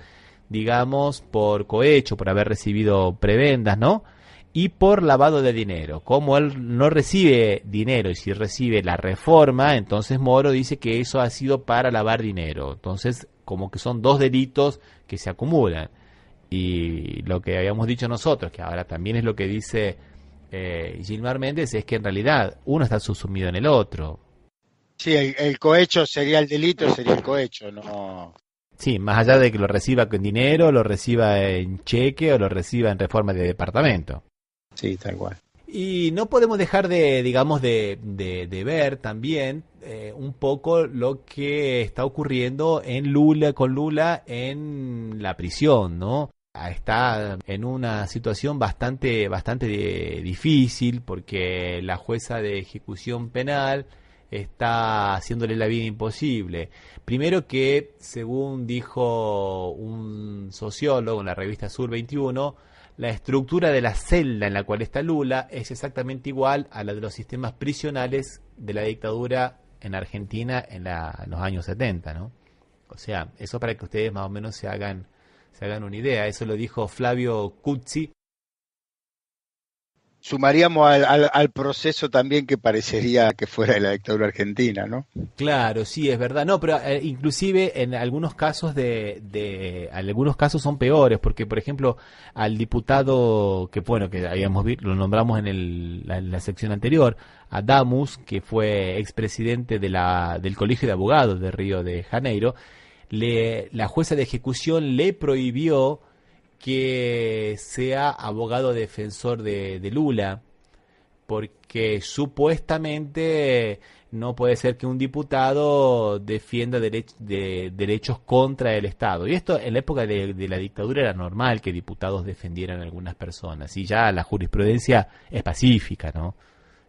[SPEAKER 1] digamos, por cohecho, por haber recibido prebendas, ¿no? Y por lavado de dinero. Como él no recibe dinero y si recibe la reforma, entonces Moro dice que eso ha sido para lavar dinero. Entonces, como que son dos delitos que se acumulan. Y lo que habíamos dicho nosotros, que ahora también es lo que dice Gilmar Méndez, es que en realidad uno está subsumido en el otro.
[SPEAKER 2] Sí, el cohecho sería el delito, sería el cohecho, no.
[SPEAKER 1] Sí, más allá de que lo reciba con dinero, lo reciba en cheque o lo reciba en reforma de departamento.
[SPEAKER 2] Sí, tal cual.
[SPEAKER 1] Y no podemos dejar de, digamos, de ver también un poco lo que está ocurriendo con Lula en la prisión, ¿no? Está en una situación bastante difícil porque la jueza de ejecución penal está haciéndole la vida imposible. Primero que, según dijo un sociólogo en la revista Sur 21, la estructura de la celda en la cual está Lula es exactamente igual a la de los sistemas prisionales de la dictadura en Argentina en los años 70, ¿no? O sea, eso para que ustedes más o menos se hagan una idea. Eso lo dijo Flavio Cuzzi.
[SPEAKER 2] Sumaríamos al proceso también que parecería que fuera de la dictadura argentina, ¿no?
[SPEAKER 1] Claro, sí, es verdad. No, pero inclusive en algunos casos algunos casos son peores, porque por ejemplo al diputado que habíamos visto, lo nombramos en la sección anterior, a Damus, que fue expresidente del Colegio de Abogados de Río de Janeiro, la jueza de ejecución le prohibió que sea abogado defensor de Lula, porque supuestamente no puede ser que un diputado defienda derechos contra el Estado. Y esto en la época de la dictadura era normal que diputados defendieran a algunas personas, y ya la jurisprudencia es pacífica, ¿no?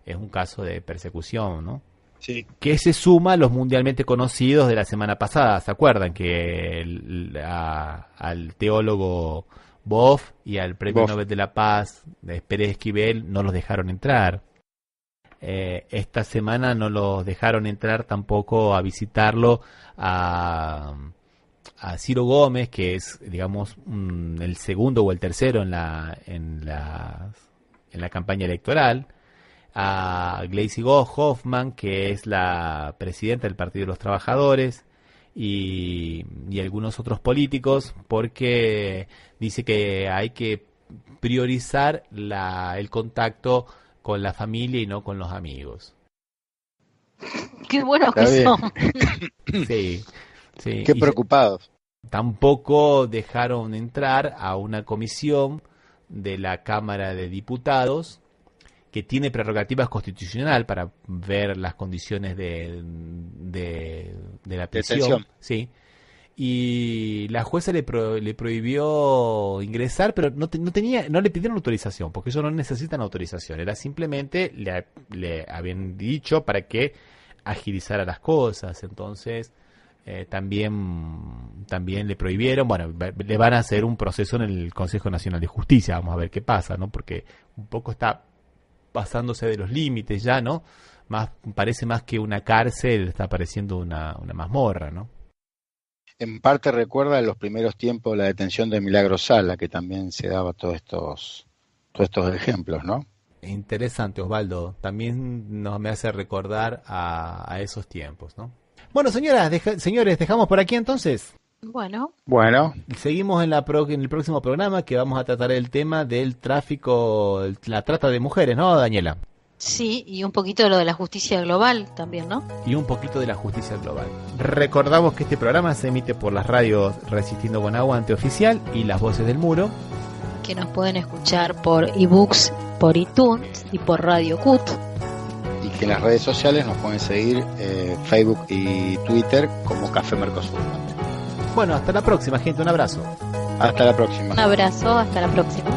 [SPEAKER 1] Es un caso de persecución, ¿no?
[SPEAKER 2] Sí.
[SPEAKER 1] Que se suma a los mundialmente conocidos de la semana pasada. ¿Se acuerdan? Que al teólogo Boff y al Premio Nobel de la Paz de Pérez Esquivel no los dejaron entrar. Esta semana no los dejaron entrar tampoco a visitarlo a Ciro Gómez, que es, digamos, el segundo o el tercero en la campaña electoral, a Gleisi Hoffmann, que es la presidenta del Partido de los Trabajadores, y algunos otros políticos, porque dice que hay que priorizar el contacto con la familia y no con los amigos.
[SPEAKER 3] Qué buenos que son.
[SPEAKER 1] Sí.
[SPEAKER 2] Qué preocupados.
[SPEAKER 1] Tampoco dejaron entrar a una comisión de la Cámara de Diputados que tiene prerrogativas constitucional para ver las condiciones de la prisión. Sí. Y la jueza le prohibió ingresar, pero no le pidieron autorización, porque ellos no necesitan autorización. Era simplemente le habían dicho para que agilizara las cosas. Entonces también le prohibieron. Bueno, le van a hacer un proceso en el Consejo Nacional de Justicia. Vamos a ver qué pasa, ¿no? Porque un poco está pasándose de los límites ya, ¿no? Parece más que una cárcel, está pareciendo una mazmorra, ¿no?
[SPEAKER 2] En parte recuerda en los primeros tiempos la detención de Milagro Sala, que también se daba todos estos ejemplos, ¿no?
[SPEAKER 1] Interesante, Osvaldo. También me hace recordar a esos tiempos, ¿no? Bueno, señores, dejamos por aquí entonces.
[SPEAKER 3] Bueno.
[SPEAKER 1] Seguimos en el próximo programa, que vamos a tratar el tema del tráfico, la trata de mujeres, ¿no, Daniela?
[SPEAKER 3] Sí, y un poquito de lo de la justicia global también, ¿no?
[SPEAKER 1] Y un poquito de la justicia global. Recordamos que este programa se emite por las radios Resistiendo con Aguante Oficial y Las Voces del Muro.
[SPEAKER 3] Que nos pueden escuchar por ebooks, por iTunes y por Radio CUT.
[SPEAKER 2] Y Y en las redes sociales nos pueden seguir Facebook y Twitter como Café Mercosur.
[SPEAKER 1] Bueno, hasta la próxima, gente. Un abrazo.
[SPEAKER 2] Hasta la próxima.
[SPEAKER 3] Un abrazo, hasta la próxima.